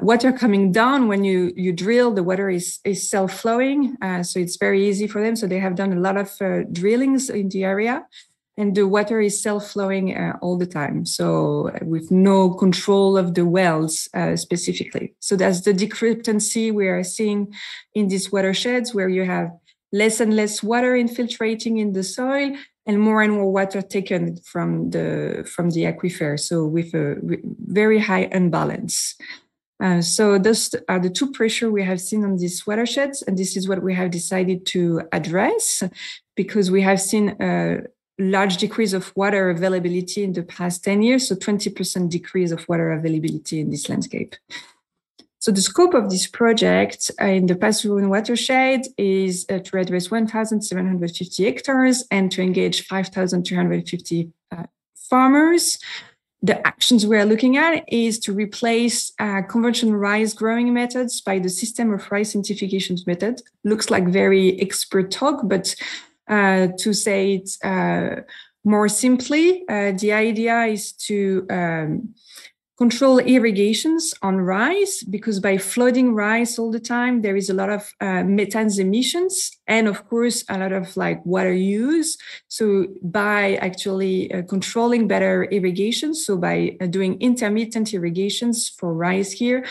water coming down when you drill, the water is self-flowing, so it's very easy for them. So they have done a lot of drillings in the area, and the water is self-flowing all the time. So with no control of the wells specifically. So that's the discrepancy we are seeing in these watersheds, where you have less and less water infiltrating in the soil and more water taken from the aquifer. So with a very high imbalance. So those are the 2 pressures we have seen on these watersheds, and this is what we have decided to address, because we have seen a large decrease of water availability in the past 10 years, so 20% decrease of water availability in this landscape. So the scope of this project in the Pasuruan watershed is to address 1,750 hectares and to engage 5,250 farmers. The actions we are looking at is to replace conventional rice growing methods by the system of rice certification method. Looks like very expert talk, but to say it more simply, the idea is to control irrigations on rice, because by flooding rice all the time, there is a lot of methane emissions and of course a lot of like water use. So by actually controlling better irrigation, so by doing intermittent irrigations for rice here,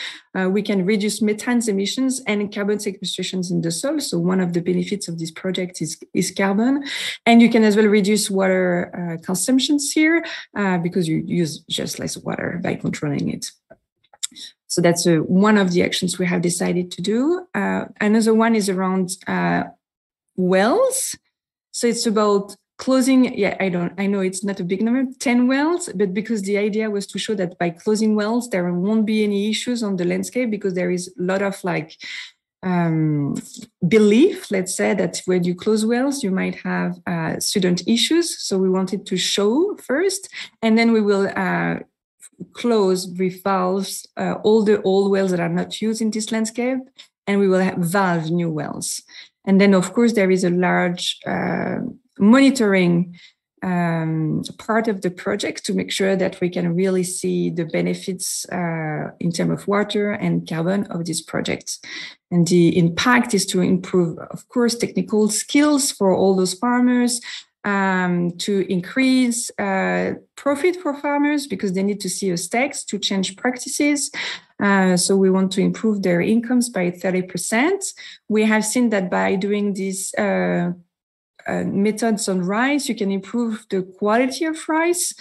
we can reduce methane emissions and carbon sequestrations in the soil. So one of the benefits of this project is carbon. And you can as well reduce water consumptions here because you use just less water by controlling it. So that's one of the actions we have decided to do. Another one is around wells. So it's about closing, I know it's not a big number, 10 wells, but because the idea was to show that by closing wells, there won't be any issues on the landscape, because there is a lot of like belief, let's say, that when you close wells, you might have student issues. So we wanted to show first, and then we will close with valves all the old wells that are not used in this landscape, and we will have valve new wells. And then, of course, there is a large monitoring part of the project to make sure that we can really see the benefits in terms of water and carbon of this project. And the impact is to improve, of course, technical skills for all those farmers, to increase profit for farmers because they need to see us tax to change practices. So we want to improve their incomes by 30%. We have seen that by doing these methods on rice, you can improve the quality of rice,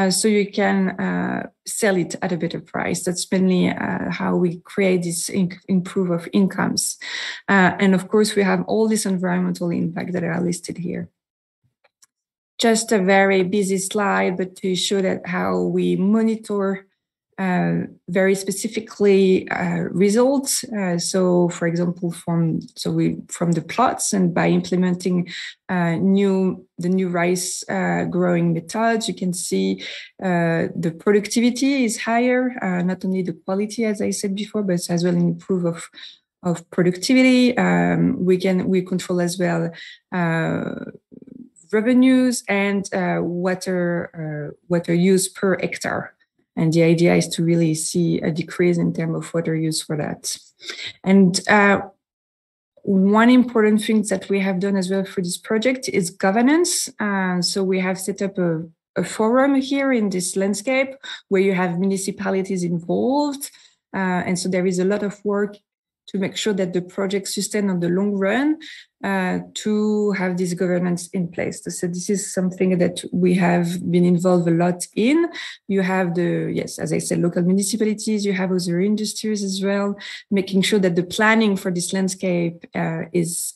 so you can sell it at a better price. That's mainly how we create this improve of incomes. And of course, we have all this environmental impact that are listed here. Just a very busy slide, but to show that how we monitor very specifically results. So, for example, from the plots, and by implementing the new rice growing methods, you can see the productivity is higher. Not only the quality, as I said before, but as well an improve of productivity. We control as well revenues and water use per hectare. And the idea is to really see a decrease in terms of water use for that. And one important thing that we have done as well for this project is governance. So we have set up a forum here in this landscape where you have municipalities involved. And so there is a lot of work to make sure that the project sustain on the long run, to have this governance in place. So this is something that we have been involved a lot in. You have as I said, local municipalities, you have other industries as well, making sure that the planning for this landscape is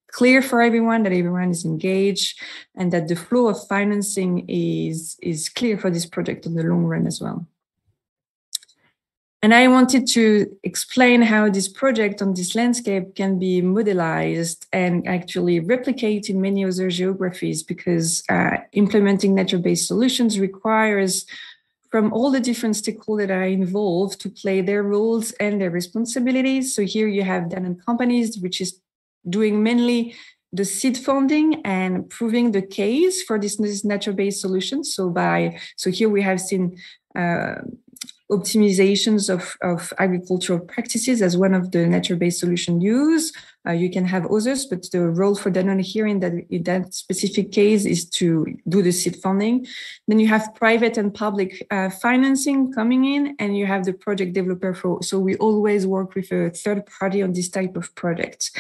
clear for everyone, that everyone is engaged, and that the flow of financing is clear for this project in the long run as well. And I wanted to explain how this project on this landscape can be modelized and actually replicate in many other geographies, because implementing nature-based solutions requires from all the different stakeholders that are involved to play their roles and their responsibilities. So here you have Danone Companies, which is doing mainly the seed funding and proving the case for this nature-based solutions. So here we have seen optimizations of agricultural practices as one of the nature-based solution used. You can have others, but the role for Danone here in that specific case is to do the seed funding. Then you have private and public financing coming in, and you have the project developer. So we always work with a third party on this type of project.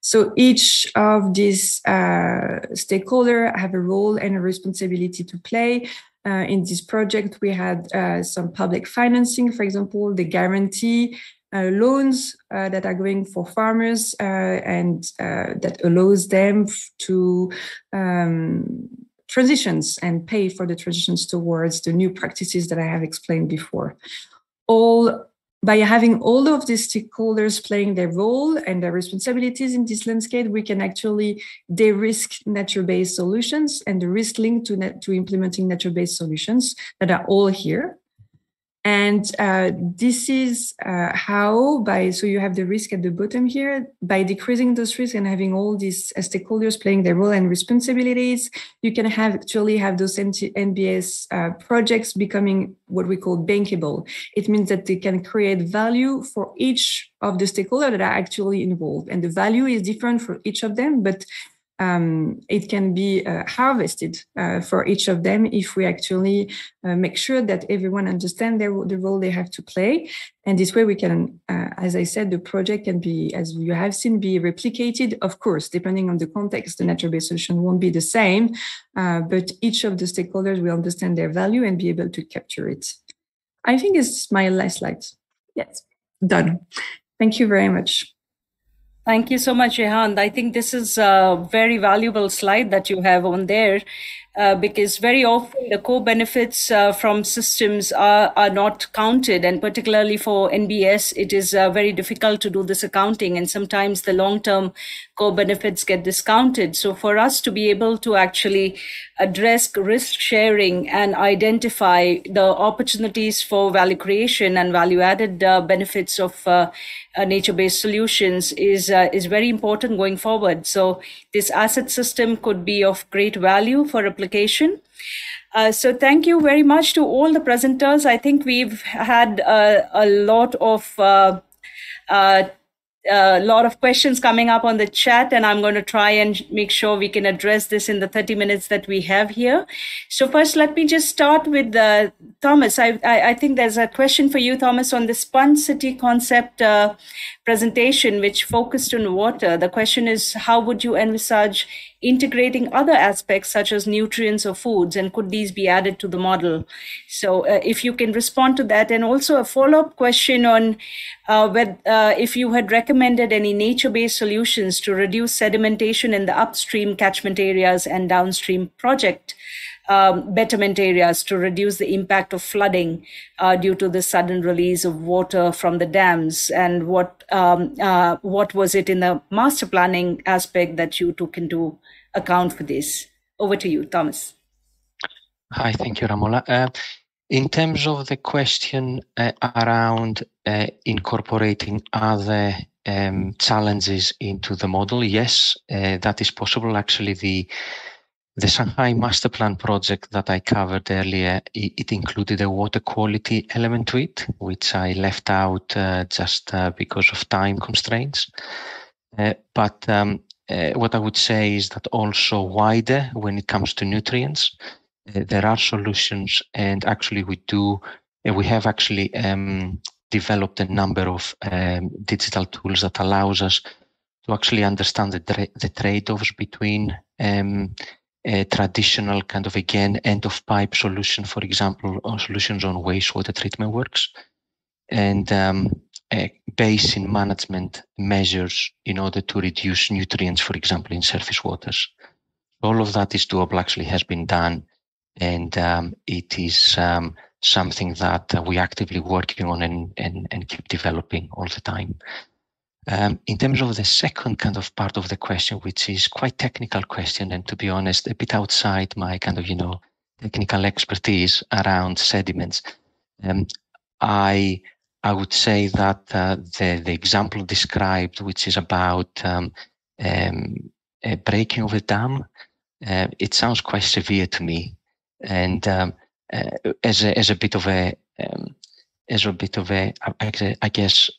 So each of these stakeholders have a role and a responsibility to play. In this project, we had some public financing, for example, the guarantee loans that are going for farmers and that allows them to transitions and pay for the transitions towards the new practices that I have explained before. By having all of these stakeholders playing their role and their responsibilities in this landscape, we can actually de-risk nature-based solutions and the risk linked to implementing nature-based solutions that are all here. And this is how, so you have the risk at the bottom here, by decreasing those risks and having all these stakeholders playing their role and responsibilities, you can actually have those NBS projects becoming what we call bankable. It means that they can create value for each of the stakeholders that are actually involved. And the value is different for each of them, but it can be harvested for each of them if we actually make sure that everyone understands the role they have to play. And this way we can, as I said, the project can be, as you have seen, be replicated. Of course, depending on the context, the nature-based solution won't be the same, but each of the stakeholders will understand their value and be able to capture it. I think it's my last slide. Yes, done. Thank you very much. Thank you so much, Jehan. I think this is a very valuable slide that you have on there, because very often the co-benefits from systems are not counted, and particularly for NBS, it is very difficult to do this accounting, and sometimes the long-term co-benefits get discounted. So for us to be able to actually address risk sharing and identify the opportunities for value creation and value-added benefits of nature-based solutions is very important going forward. So this asset system could be of great value for application. So thank you very much to all the presenters. I think we've had a lot of questions coming up on the chat, and I'm going to try and make sure we can address this in the 30 minutes that we have here. So first, let me just start with Thomas. I think there's a question for you, Thomas, on the Sponge City concept presentation, which focused on water. The question is, how would you envisage integrating other aspects such as nutrients or foods, and could these be added to the model? So if you can respond to that, and also a follow-up question on if you had recommended any nature-based solutions to reduce sedimentation in the upstream catchment areas and downstream project betterment areas to reduce the impact of flooding due to the sudden release of water from the dams, and what was it in the master planning aspect that you took into account for this? Over to you, Thomas. Hi, thank you, Ramola. In terms of the question around incorporating other challenges into the model, yes, that is possible. Actually, the Shanghai Master Plan project that I covered earlier, it included a water quality element to it, which I left out just because of time constraints. But what I would say is that also wider when it comes to nutrients, there are solutions, and actually we have actually developed a number of digital tools that allows us to actually understand the trade-offs between a traditional kind of, again, end-of-pipe solution, for example, or solutions on wastewater treatment works, and basin management measures in order to reduce nutrients, for example, in surface waters. All of that is doable, actually has been done, and it is something that we're actively working on and keep developing all the time. In terms of the second kind of part of the question, which is quite technical question, and to be honest, a bit outside my kind of, technical expertise around sediments, I would say that the example described, which is about a breaking of a dam, it sounds quite severe to me, and as a bit of a I guess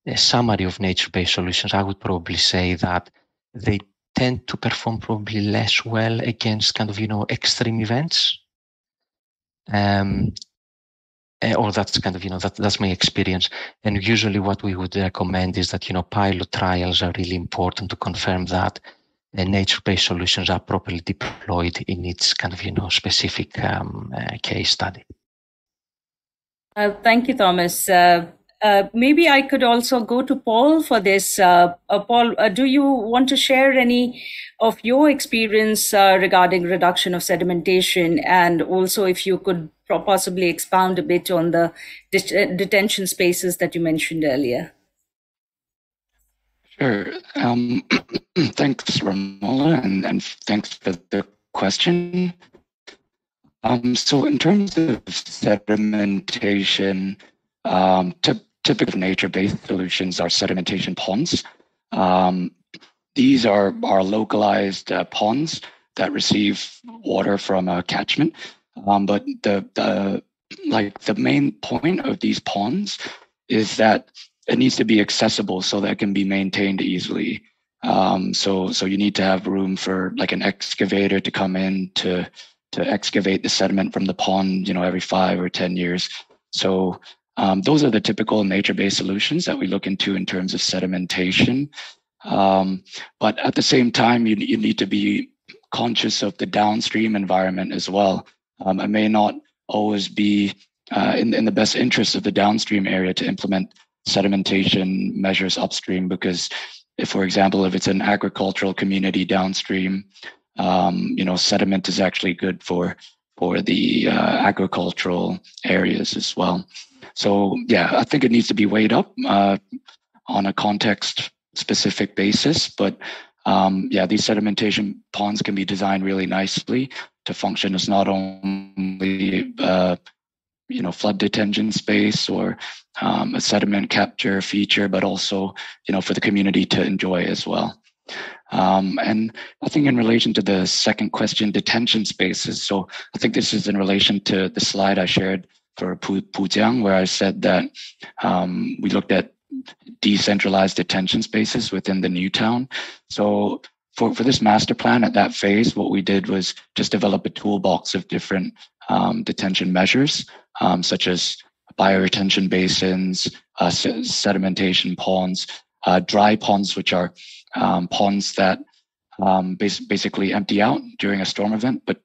a summary of nature-based solutions, I would probably say that they tend to perform probably less well against kind of, extreme events. Or that's kind of, that's my experience. And usually what we would recommend is that, pilot trials are really important to confirm that nature-based solutions are properly deployed in its kind of, specific case study. Thank you, Thomas. Maybe I could also go to Paul for this. Paul, do you want to share any of your experience regarding reduction of sedimentation, and also if you could possibly expound a bit on the detention spaces that you mentioned earlier? Sure. Thanks, Ramola, and thanks for the question. So in terms of sedimentation, typical nature-based solutions are sedimentation ponds. These are localized ponds that receive water from a catchment. But the main point of these ponds is that it needs to be accessible so that it can be maintained easily. So you need to have room for like an excavator to come in to excavate the sediment from the pond, every 5 or 10 years. So those are the typical nature-based solutions that we look into in terms of sedimentation. But at the same time, you need to be conscious of the downstream environment as well. It may not always be in the best interest of the downstream area to implement sedimentation measures upstream, because for example, if it's an agricultural community downstream, sediment is actually good for the agricultural areas as well. So yeah, I think it needs to be weighed up on a context specific basis, but these sedimentation ponds can be designed really nicely to function as not only flood detention space or a sediment capture feature, but also for the community to enjoy as well. And I think in relation to the second question, detention spaces. So I think this is in relation to the slide I shared for Pujiang, where I said that we looked at decentralized detention spaces within the new town. So for this master plan at that phase, what we did was just develop a toolbox of different detention measures, such as bioretention basins, sedimentation ponds, dry ponds, which are ponds that basically empty out during a storm event, but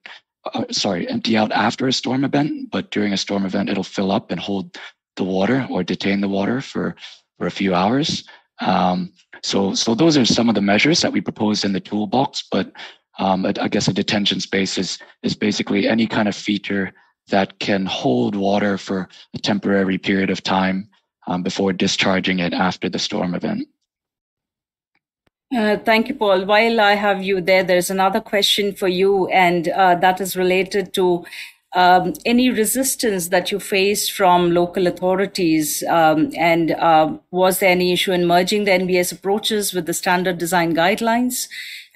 empty out after a storm event, but during a storm event, it'll fill up and hold the water or detain the water for a few hours. So those are some of the measures that we proposed in the toolbox, but I guess a detention space is basically any kind of feature that can hold water for a temporary period of time before discharging it after the storm event. Thank you, Paul. While I have you there, there's another question for you, and that is related to any resistance that you faced from local authorities, and was there any issue in merging the NBS approaches with the standard design guidelines?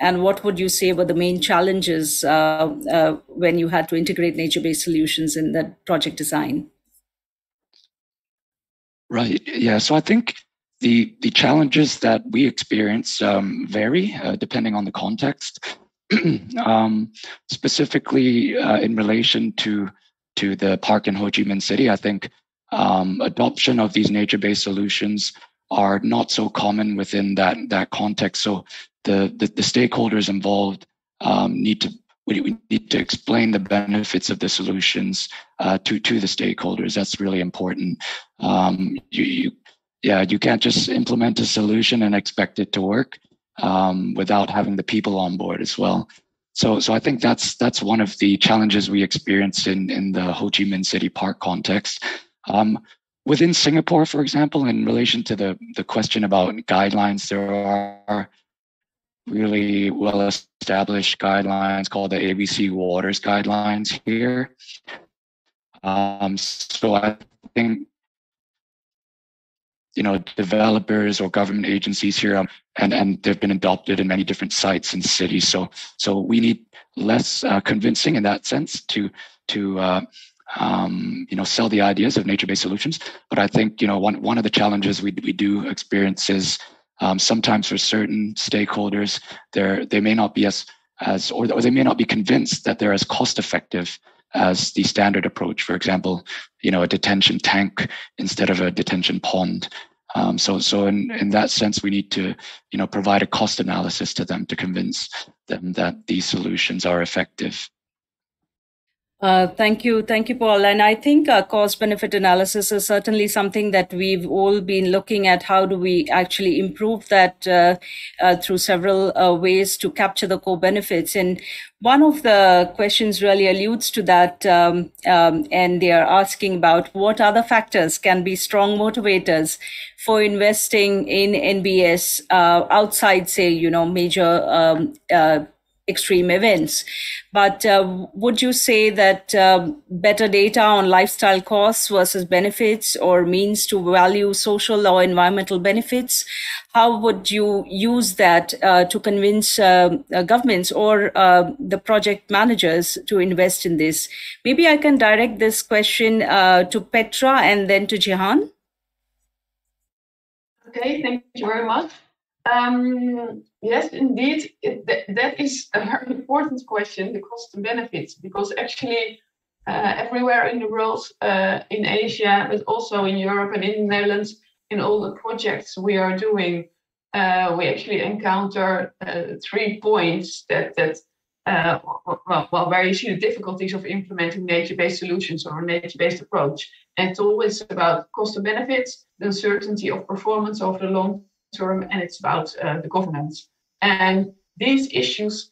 And what would you say were the main challenges when you had to integrate nature-based solutions in the project design? Right. Yeah. So I think the challenges that we experience vary depending on the context. Specifically in relation to the park in Ho Chi Minh City, I think adoption of these nature-based solutions are not so common within that context. So the stakeholders involved we need to explain the benefits of the solutions to the stakeholders. That's really important. You can't just implement a solution and expect it to work without having the people on board as well. So I think that's one of the challenges we experience in the Ho Chi Minh City Park context. Within Singapore, for example, in relation to the question about guidelines, there are really well-established guidelines called the ABC Waters Guidelines here. So I think developers or government agencies here, and they've been adopted in many different sites and cities. So we need less convincing in that sense to sell the ideas of nature-based solutions. But I think one of the challenges we do experience is sometimes for certain stakeholders, they may not be or they may not be convinced that they're as cost-effective as the standard approach. For example, a detention tank instead of a detention pond. So in that sense, we need to provide a cost analysis to them to convince them that these solutions are effective. Thank you, Paul. And I think cost-benefit analysis is certainly something that we've all been looking at. How do we actually improve that through several ways to capture the core benefits? And one of the questions really alludes to that, and they are asking about what other factors can be strong motivators for investing in NBS outside, say, major extreme events. But would you say that better data on lifestyle costs versus benefits, or means to value social or environmental benefits, how would you use that to convince governments or the project managers to invest in this? Maybe I can direct this question to Petra and then to Jehan. Okay, thank you very much. Yes, indeed, that is a very important question, the cost and benefits, because actually everywhere in the world, in Asia, but also in Europe and in the Netherlands, in all the projects we are doing, we actually encounter 3 points where you see the difficulties of implementing nature-based solutions or a nature-based approach. And it's always about cost and benefits, the uncertainty of performance over the long term, and it's about the governance. And these issues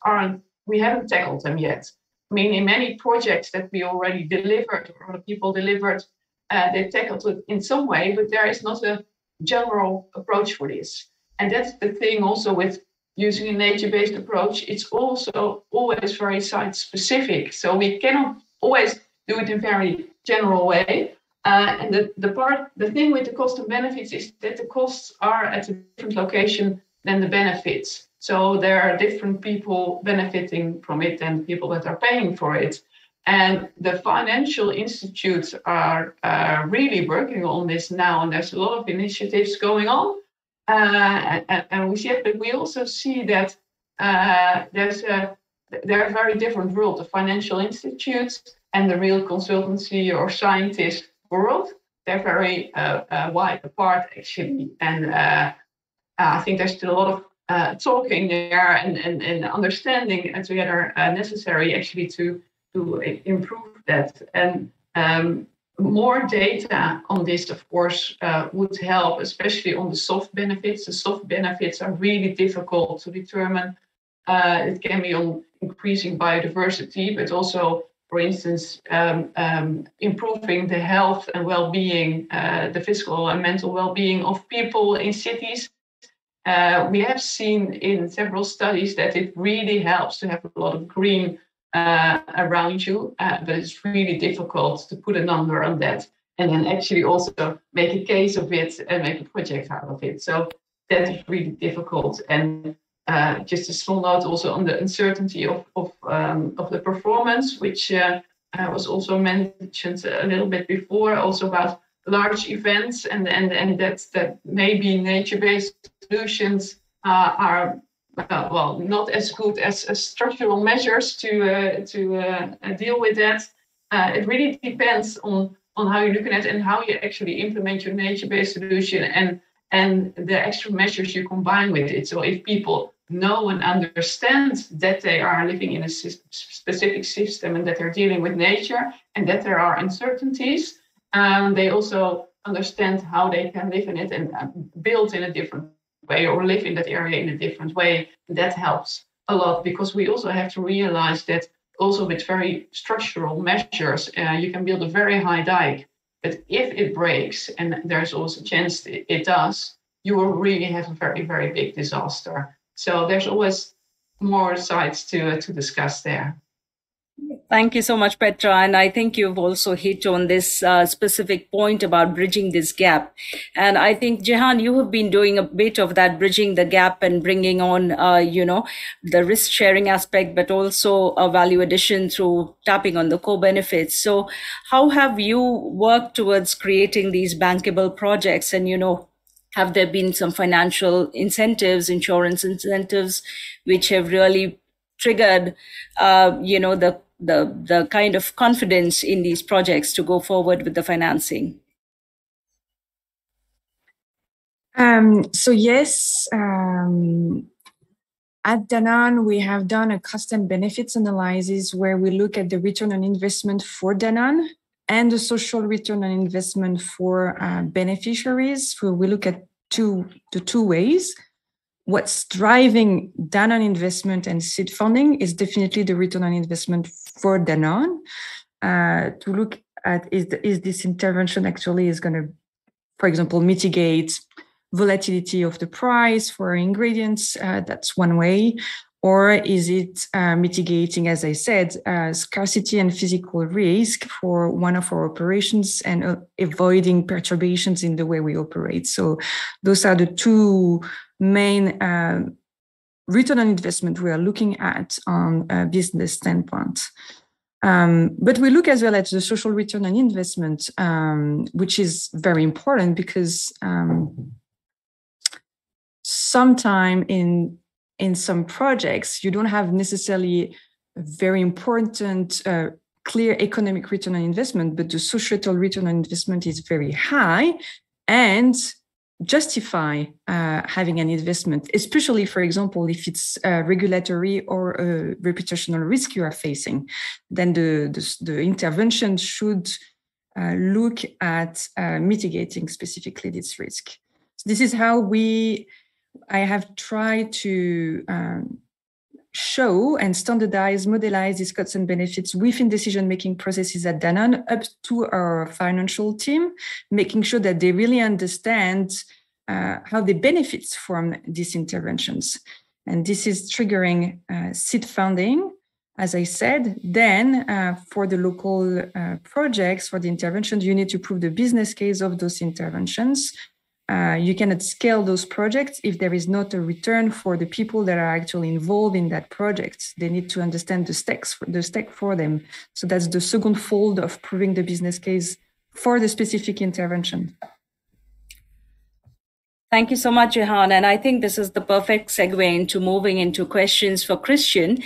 we haven't tackled them yet. I mean, in many projects that we already delivered or other people delivered, they tackled it in some way, but there is not a general approach for this. And that's the thing also with using a nature-based approach. It's also always very site-specific. So we cannot always do it in a very general way. And the thing with the cost and benefits is that the costs are at a different location than the benefits. So there are different people benefiting from it than people that are paying for it. And the financial institutes are really working on this now, and there's a lot of initiatives going on. And we see it, but we also see that there are very different worlds, the financial institutes and the real consultancy or scientist world. They're very wide apart, actually. And I think there's still a lot of talking there and understanding together necessary, actually, to improve that. And more data on this, of course, would help, especially on the soft benefits. The soft benefits are really difficult to determine. It can be on increasing biodiversity, but also, for instance, improving the health and well-being, the physical and mental well-being of people in cities. We have seen in several studies that it really helps to have a lot of green around you, but it's really difficult to put a number on that and then actually also make a case of it and make a project out of it. So that is really difficult. And just a small note also on the uncertainty of the performance, which was also mentioned a little bit before, also about large events, and that maybe nature-based solutions are not as good as structural measures to deal with that. It really depends on how you're looking at it and how you actually implement your nature-based solution and the extra measures you combine with it. So if people know and understand that they are living in a specific system and that they're dealing with nature and that there are uncertainties, they also understand how they can live in it and build in a different way or live in that area in a different way. That helps a lot, because we also have to realize that also with very structural measures, you can build a very high dike, but if it breaks, and there's also a chance it does, you will really have a very, very big disaster. So there's always more sides to discuss there. Thank you so much, Petra. And I think you've also hit on this specific point about bridging this gap. And I think, Jehan, you have been doing a bit of that, bridging the gap and bringing on, the risk sharing aspect, but also a value addition through tapping on the co-benefits. So how have you worked towards creating these bankable projects? And, have there been some financial incentives, insurance incentives, which have really triggered, the kind of confidence in these projects to go forward with the financing? So yes, at Danone, we have done a cost and benefits analysis where we look at the return on investment for Danone and the social return on investment for beneficiaries. So we look at the two ways. What's driving Danone investment and seed funding is definitely the return on investment for Danone. To look at is this intervention actually is going to, for example, mitigate volatility of the price for ingredients. That's one way. Or is it mitigating, as I said, scarcity and physical risk for one of our operations and avoiding perturbations in the way we operate? So those are the two main return on investment we are looking at on a business standpoint. But we look as well at the social return on investment, which is very important because sometime in some projects, you don't have necessarily a very important, clear economic return on investment, but the societal return on investment is very high and justify having an investment, especially, for example, if it's a regulatory or a reputational risk you are facing, then the intervention should look at mitigating specifically this risk. So this is how I have tried to show and standardize, modelize these costs and benefits within decision-making processes at Danone up to our financial team, making sure that they really understand how they benefit from these interventions. And this is triggering seed funding, as I said. Then for the local projects, for the interventions, you need to prove the business case of those interventions. You cannot scale those projects if there is not a return for the people that are actually involved in that project. They need to understand the stake for them. So that's the second fold of proving the business case for the specific intervention. Thank you so much, Jehan. And I think this is the perfect segue into moving into questions for Christian,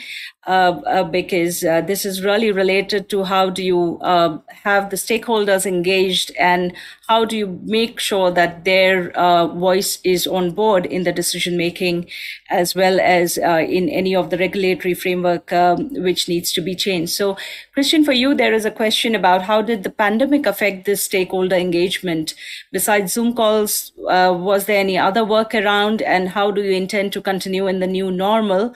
because this is really related to how do you have the stakeholders engaged and how do you make sure that their voice is on board in the decision making, as well as in any of the regulatory framework which needs to be changed. So, Christian, for you, there is a question about how did the pandemic affect this stakeholder engagement? Besides Zoom calls, was there any other workaround, and how do you intend to continue in the new normal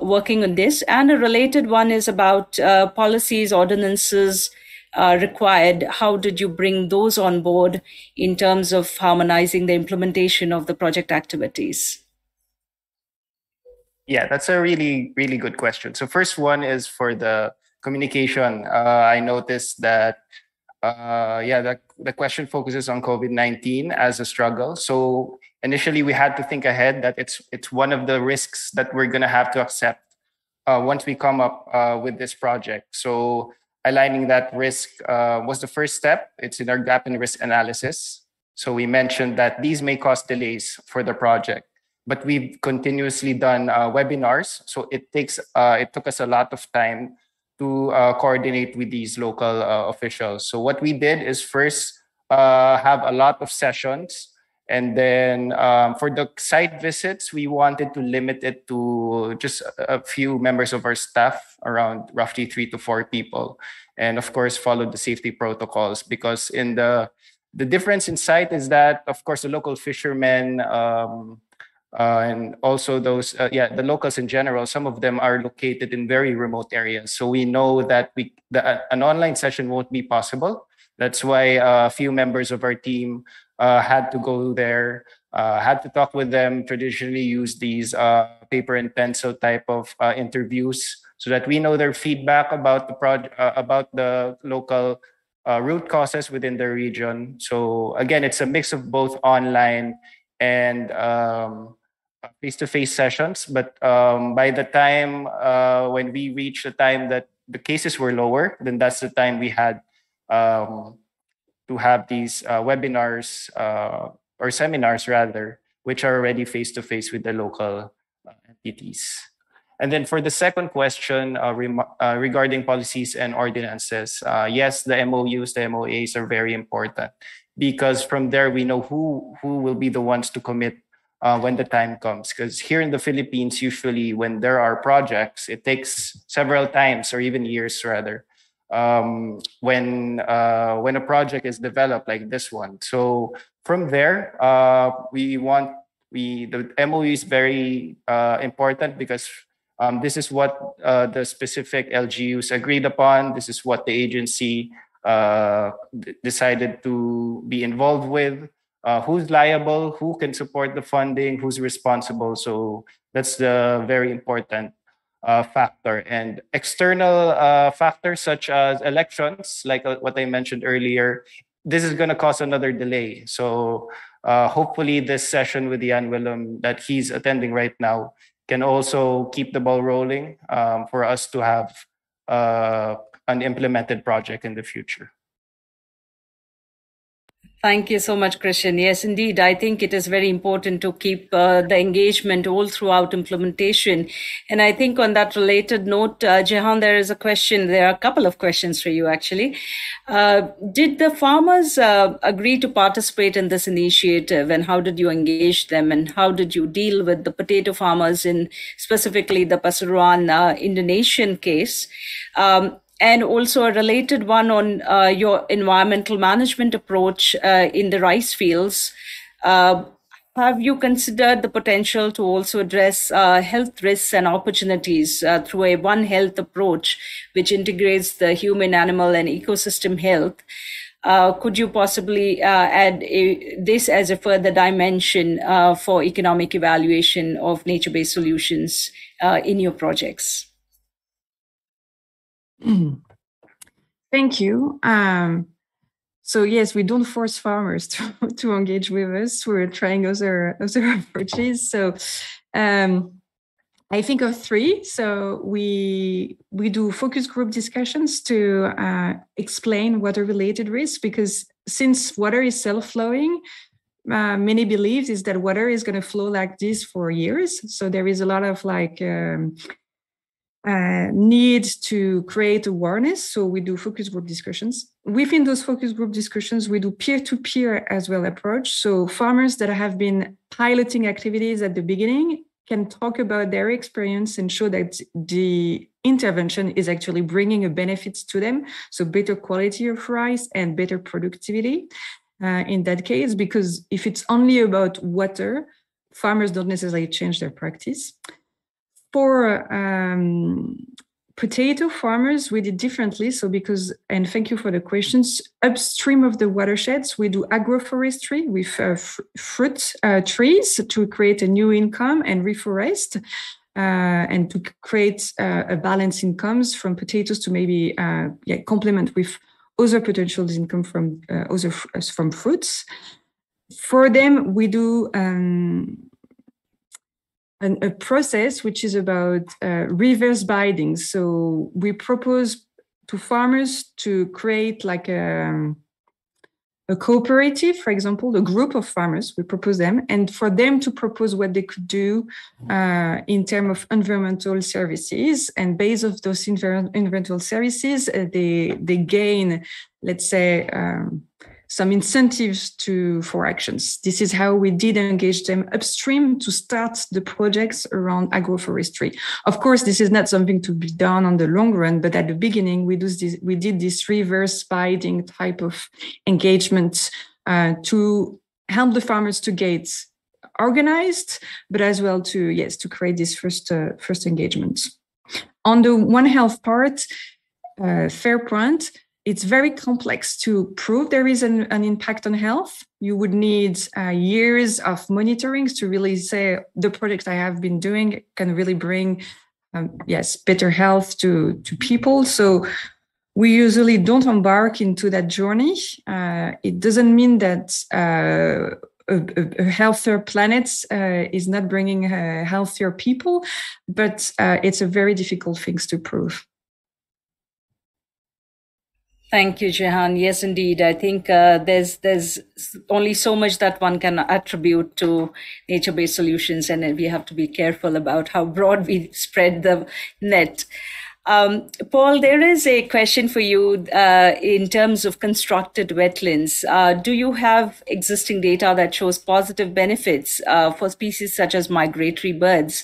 working on this? And a related one is about policies, ordinances required. How did you bring those on board in terms of harmonizing the implementation of the project activities? Yeah, that's a really, really good question. So first one is for the communication. I noticed that the question focuses on COVID-19 as a struggle. So initially we had to think ahead that it's one of the risks that we're going to have to accept once we come up with this project. So aligning that risk was the first step. It's in our gap and risk analysis. So we mentioned that these may cause delays for the project, but we've continuously done webinars. So it took us a lot of time to coordinate with these local officials. So what we did is first have a lot of sessions. And then for the site visits, we wanted to limit it to just a few members of our staff, around roughly 3 to 4 people. And of course, follow the safety protocols, because in the difference in site is that, of course, the local fishermen and also those, the locals in general, some of them are located in very remote areas. So we know that an online session won't be possible. That's why a few members of our team had to go there, had to talk with them, traditionally use these paper and pencil type of interviews, so that we know their feedback about the project, about the local root causes within the region. So again, it's a mix of both online and face-to-face sessions. But by the time when we reached the time that the cases were lower, then that's the time we had to have these webinars or seminars rather, which are already face-to-face with the local entities. And then for the second question regarding policies and ordinances, yes, the MOUs, the MOAs are very important, because from there we know who will be the ones to commit when the time comes. Because here in the Philippines, usually when there are projects, it takes several times or even years rather, when a project is developed like this one. So from there, the MOU is very important, because this is what the specific LGUs agreed upon. This is what the agency decided to be involved with. Who's liable, who can support the funding, who's responsible. So That's the very important factor. And external factors such as elections, like what I mentioned earlier, this is going to cause another delay. So hopefully this session with Jan Willem that he's attending right now can also keep the ball rolling for us to have an implemented project in the future. Thank you so much, Christian. Yes, indeed. I think it is very important to keep the engagement all throughout implementation. And I think on that related note, Jehan, there is a question. There are a couple of questions for you, actually. Did the farmers agree to participate in this initiative, and how did you engage them, and how did you deal with the potato farmers in specifically the Pasuruan Indonesian case? And also a related one on your environmental management approach in the rice fields. Have you considered the potential to also address health risks and opportunities through a One Health approach, which integrates the human, animal, and ecosystem health? Could you possibly add this as a further dimension for economic evaluation of nature-based solutions in your projects? Thank you. So yes, we don't force farmers to engage with us. We're trying other approaches. So I think of three. So we do focus group discussions to explain water-related risks, because since water is self-flowing, many beliefs is that water is going to flow like this for years. So there is a lot of need to create awareness. So we do focus group discussions. Within those focus group discussions, we do peer-to-peer as well approach. So farmers that have been piloting activities at the beginning can talk about their experience and show that the intervention is actually bringing a benefit to them. So better quality of rice and better productivity in that case, because if it's only about water, farmers don't necessarily change their practice. For potato farmers, we did differently. So and thank you for the questions, upstream of the watersheds, we do agroforestry with fruit trees to create a new income and reforest and to create a balanced incomes from potatoes to maybe complement with other potential income from fruits. For them, we do a process which is about reverse binding. So we propose to farmers to create like a cooperative, for example, a group of farmers, we propose them, and for them to propose what they could do in terms of environmental services. And based on those environmental services, they gain, let's say, some incentives for actions. This is how we did engage them upstream to start the projects around agroforestry. Of course, this is not something to be done on the long run, but at the beginning, we did this reverse binding type of engagement to help the farmers to get organized, but as well to create this first engagement. On the One Health part, fair point. It's very complex to prove there is an impact on health. You would need years of monitoring to really say the project I have been doing can really bring, better health to people. So we usually don't embark into that journey. It doesn't mean that a healthier planet is not bringing healthier people, but it's a very difficult thing to prove. Thank you, Jehan. Yes, indeed. I think there's only so much that one can attribute to nature-based solutions, and we have to be careful about how broad we spread the net. Paul, there is a question for you in terms of constructed wetlands. Do you have existing data that shows positive benefits for species such as migratory birds?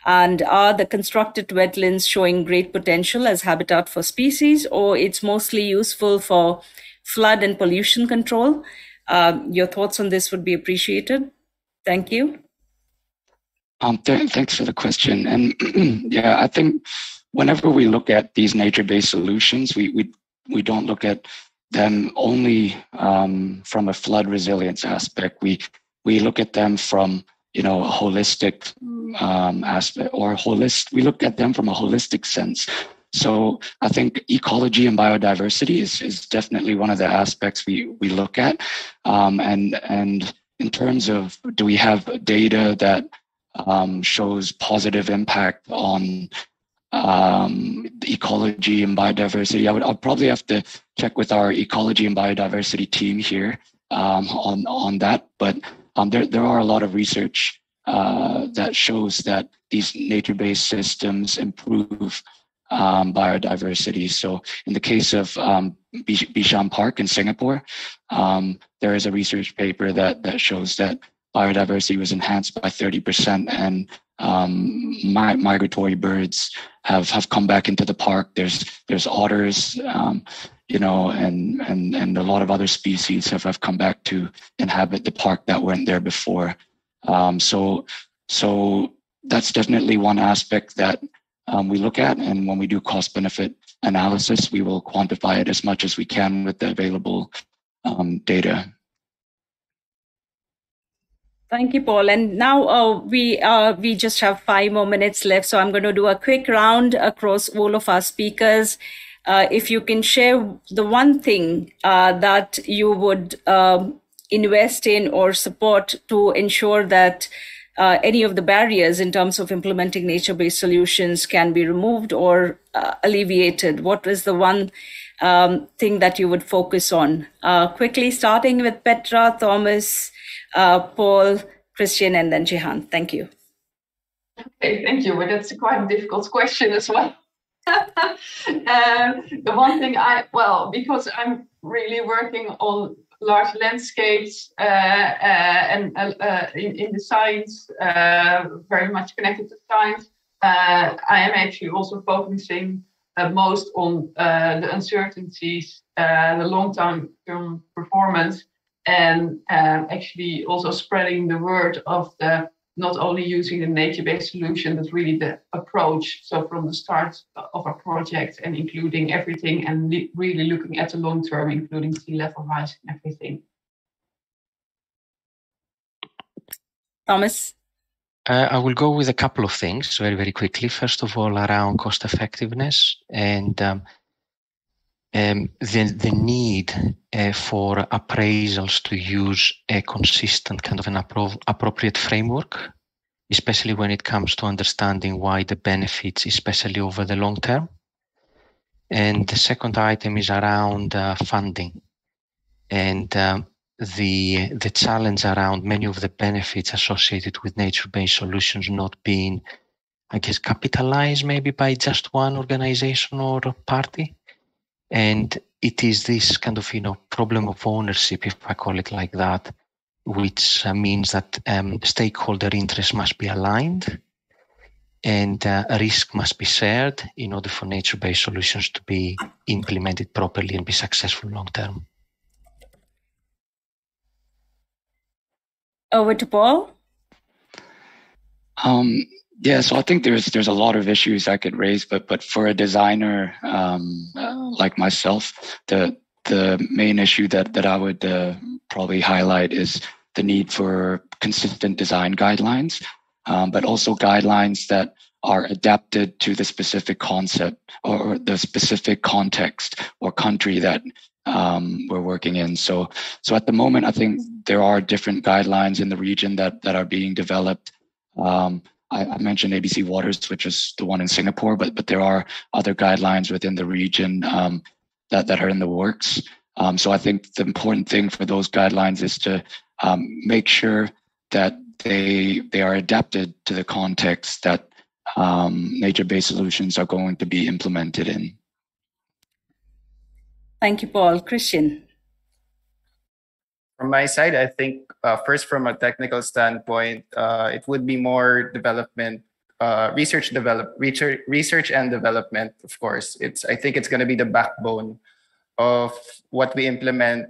And are the constructed wetlands showing great potential as habitat for species, or it's mostly useful for flood and pollution control? Your thoughts on this would be appreciated. Thank you. Thanks for the question. And I think whenever we look at these nature-based solutions, we don't look at them only from a flood resilience aspect. We look at them from a holistic aspect, or we look at them from a holistic sense. So I think ecology and biodiversity is definitely one of the aspects we look at. And in terms of, do we have data that shows positive impact on ecology and biodiversity? I'll probably have to check with our ecology and biodiversity team here on that. But there are a lot of research that shows that these nature-based systems improve biodiversity. So in the case of Bishan Park in Singapore, there is a research paper that shows that biodiversity was enhanced by 30%, and migratory birds have come back into the park. There's otters, and a lot of other species have come back to inhabit the park that weren't there before. So that's definitely one aspect that we look at, and when we do cost benefit analysis, we will quantify it as much as we can with the available data. Thank you, Paul. And now we just have 5 more minutes left, so I'm going to do a quick round across all of our speakers. If you can share the one thing that you would invest in or support to ensure that any of the barriers in terms of implementing nature-based solutions can be removed or alleviated, what is the one thing that you would focus on? Quickly, starting with Petra, Thomas, Paul, Christian, and then Jehan. Thank you. Okay, thank you. Well, that's quite a difficult question as well. The one thing because I'm really working on large landscapes and in the science, very much connected to science, I am actually also focusing most on the uncertainties, the long-term performance, and actually also spreading the word of not only using the nature-based solution, but really the approach. So from the start of our project and including everything, and really looking at the long term, including sea level rise and everything. Thomas? I will go with a couple of things very, very quickly. First of all, around cost effectiveness and the need for appraisals to use a consistent kind of an appropriate framework, especially when it comes to understanding why the benefits, especially over the long term. And the second item is around funding and the challenge around many of the benefits associated with nature-based solutions not being, I guess, capitalized maybe by just one organization or party. And it is this kind of, problem of ownership, if I call it like that, which means that stakeholder interests must be aligned and risk must be shared in order for nature-based solutions to be implemented properly and be successful long-term. Over to Paul. Yeah, so I think there's a lot of issues I could raise, but for a designer like myself, the main issue that I would probably highlight is the need for consistent design guidelines, but also guidelines that are adapted to the specific concept or the specific context or country that we're working in. So at the moment, I think there are different guidelines in the region that are being developed. I mentioned ABC Waters, which is the one in Singapore, but there are other guidelines within the region that are in the works. So I think the important thing for those guidelines is to make sure that they are adapted to the context that nature-based solutions are going to be implemented in. Thank you, Paul. Christian? From my side, I think first from a technical standpoint, it would be more development, research and development. Of course, I think it's going to be the backbone of what we implement,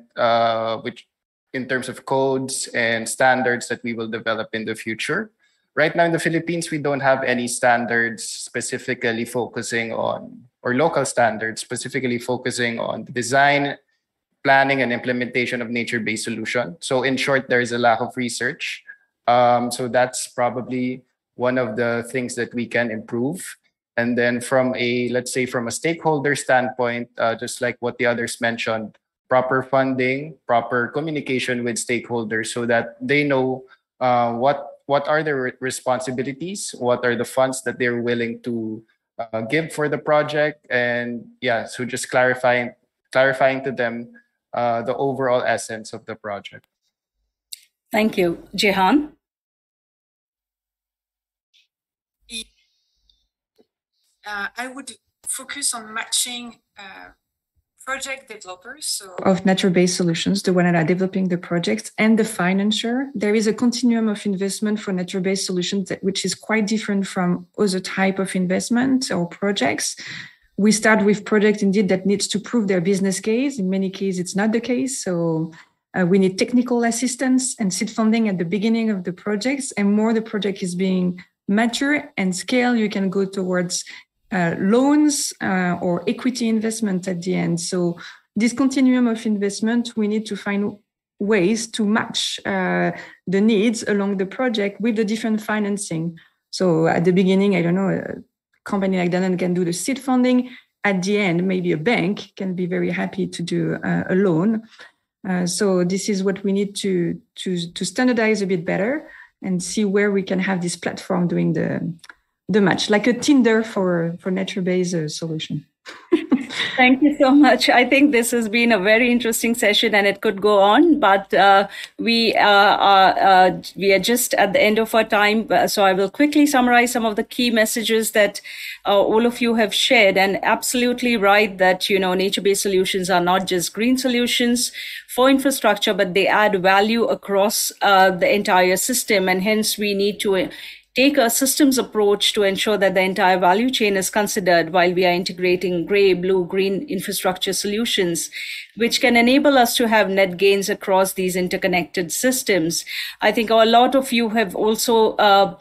which in terms of codes and standards that we will develop in the future. Right now in the Philippines, we don't have any standards specifically focusing on, or local standards specifically focusing on the design, planning, and implementation of nature-based solution. So in short, there is a lack of research So that's probably one of the things that we can improve. And then from let's say from a stakeholder standpoint, just like what the others mentioned, proper funding, proper communication with stakeholders so that they know what are their responsibilities, what are the funds that they're willing to give for the project, and yeah, so just clarifying to them the overall essence of the project. Thank you. Jehan? I would focus on matching project developers of nature-based solutions, the one that are developing the projects, and the financier. There is a continuum of investment for nature-based solutions which is quite different from other type of investment or projects. We start with projects indeed that needs to prove their business case. In many cases, it's not the case. So we need technical assistance and seed funding at the beginning of the projects. And more the project is being mature and scale, you can go towards loans or equity investment at the end. So this continuum of investment, we need to find ways to match the needs along the project with the different financing. So at the beginning, I don't know, a company like Danone can do the seed funding. At the end, maybe a bank can be very happy to do a loan. So this is what we need to standardize a bit better and see where we can have this platform doing the match, like a Tinder for nature-based solution. Thank you so much. I think this has been a very interesting session and it could go on, but we are just at the end of our time. So I will quickly summarize some of the key messages that all of you have shared. And absolutely right that, nature-based solutions are not just green solutions for infrastructure, but they add value across the entire system. And hence we need to take a systems approach to ensure that the entire value chain is considered while we are integrating gray, blue, green infrastructure solutions, which can enable us to have net gains across these interconnected systems. I think a lot of you have also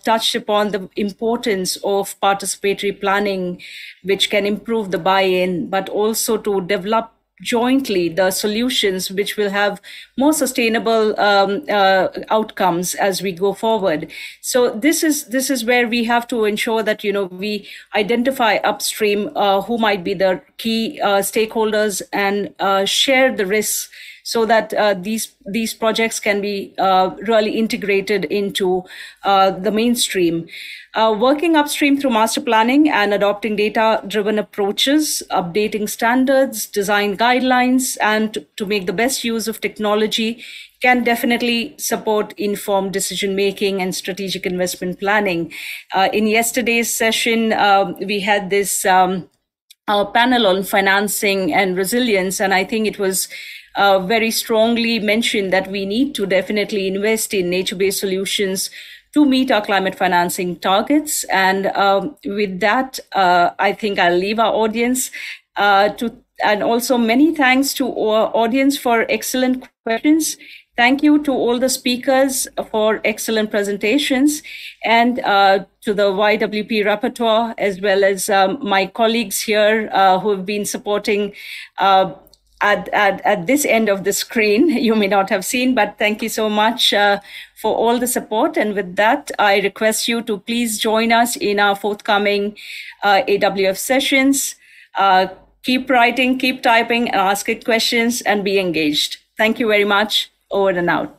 touched upon the importance of participatory planning, which can improve the buy-in, but also to develop jointly the solutions which will have more sustainable outcomes as we go forward. So this is where we have to ensure that we identify upstream who might be the key stakeholders and share the risks so that these projects can be really integrated into the mainstream. Working upstream through master planning and adopting data-driven approaches, updating standards, design guidelines, and to make the best use of technology can definitely support informed decision-making and strategic investment planning. In yesterday's session, we had this panel on financing and resilience, and I think it was very strongly mentioned that we need to definitely invest in nature-based solutions to meet our climate financing targets. And with that, I think I'll leave our audience and also many thanks to our audience for excellent questions. Thank you to all the speakers for excellent presentations, and to the YWP repertoire, as well as my colleagues here who have been supporting at this end of the screen. You may not have seen, but thank you so much for all the support. And with that, I request you to please join us in our forthcoming AWF sessions. Keep writing, keep typing, and asking questions, and be engaged. Thank you very much. Over and out.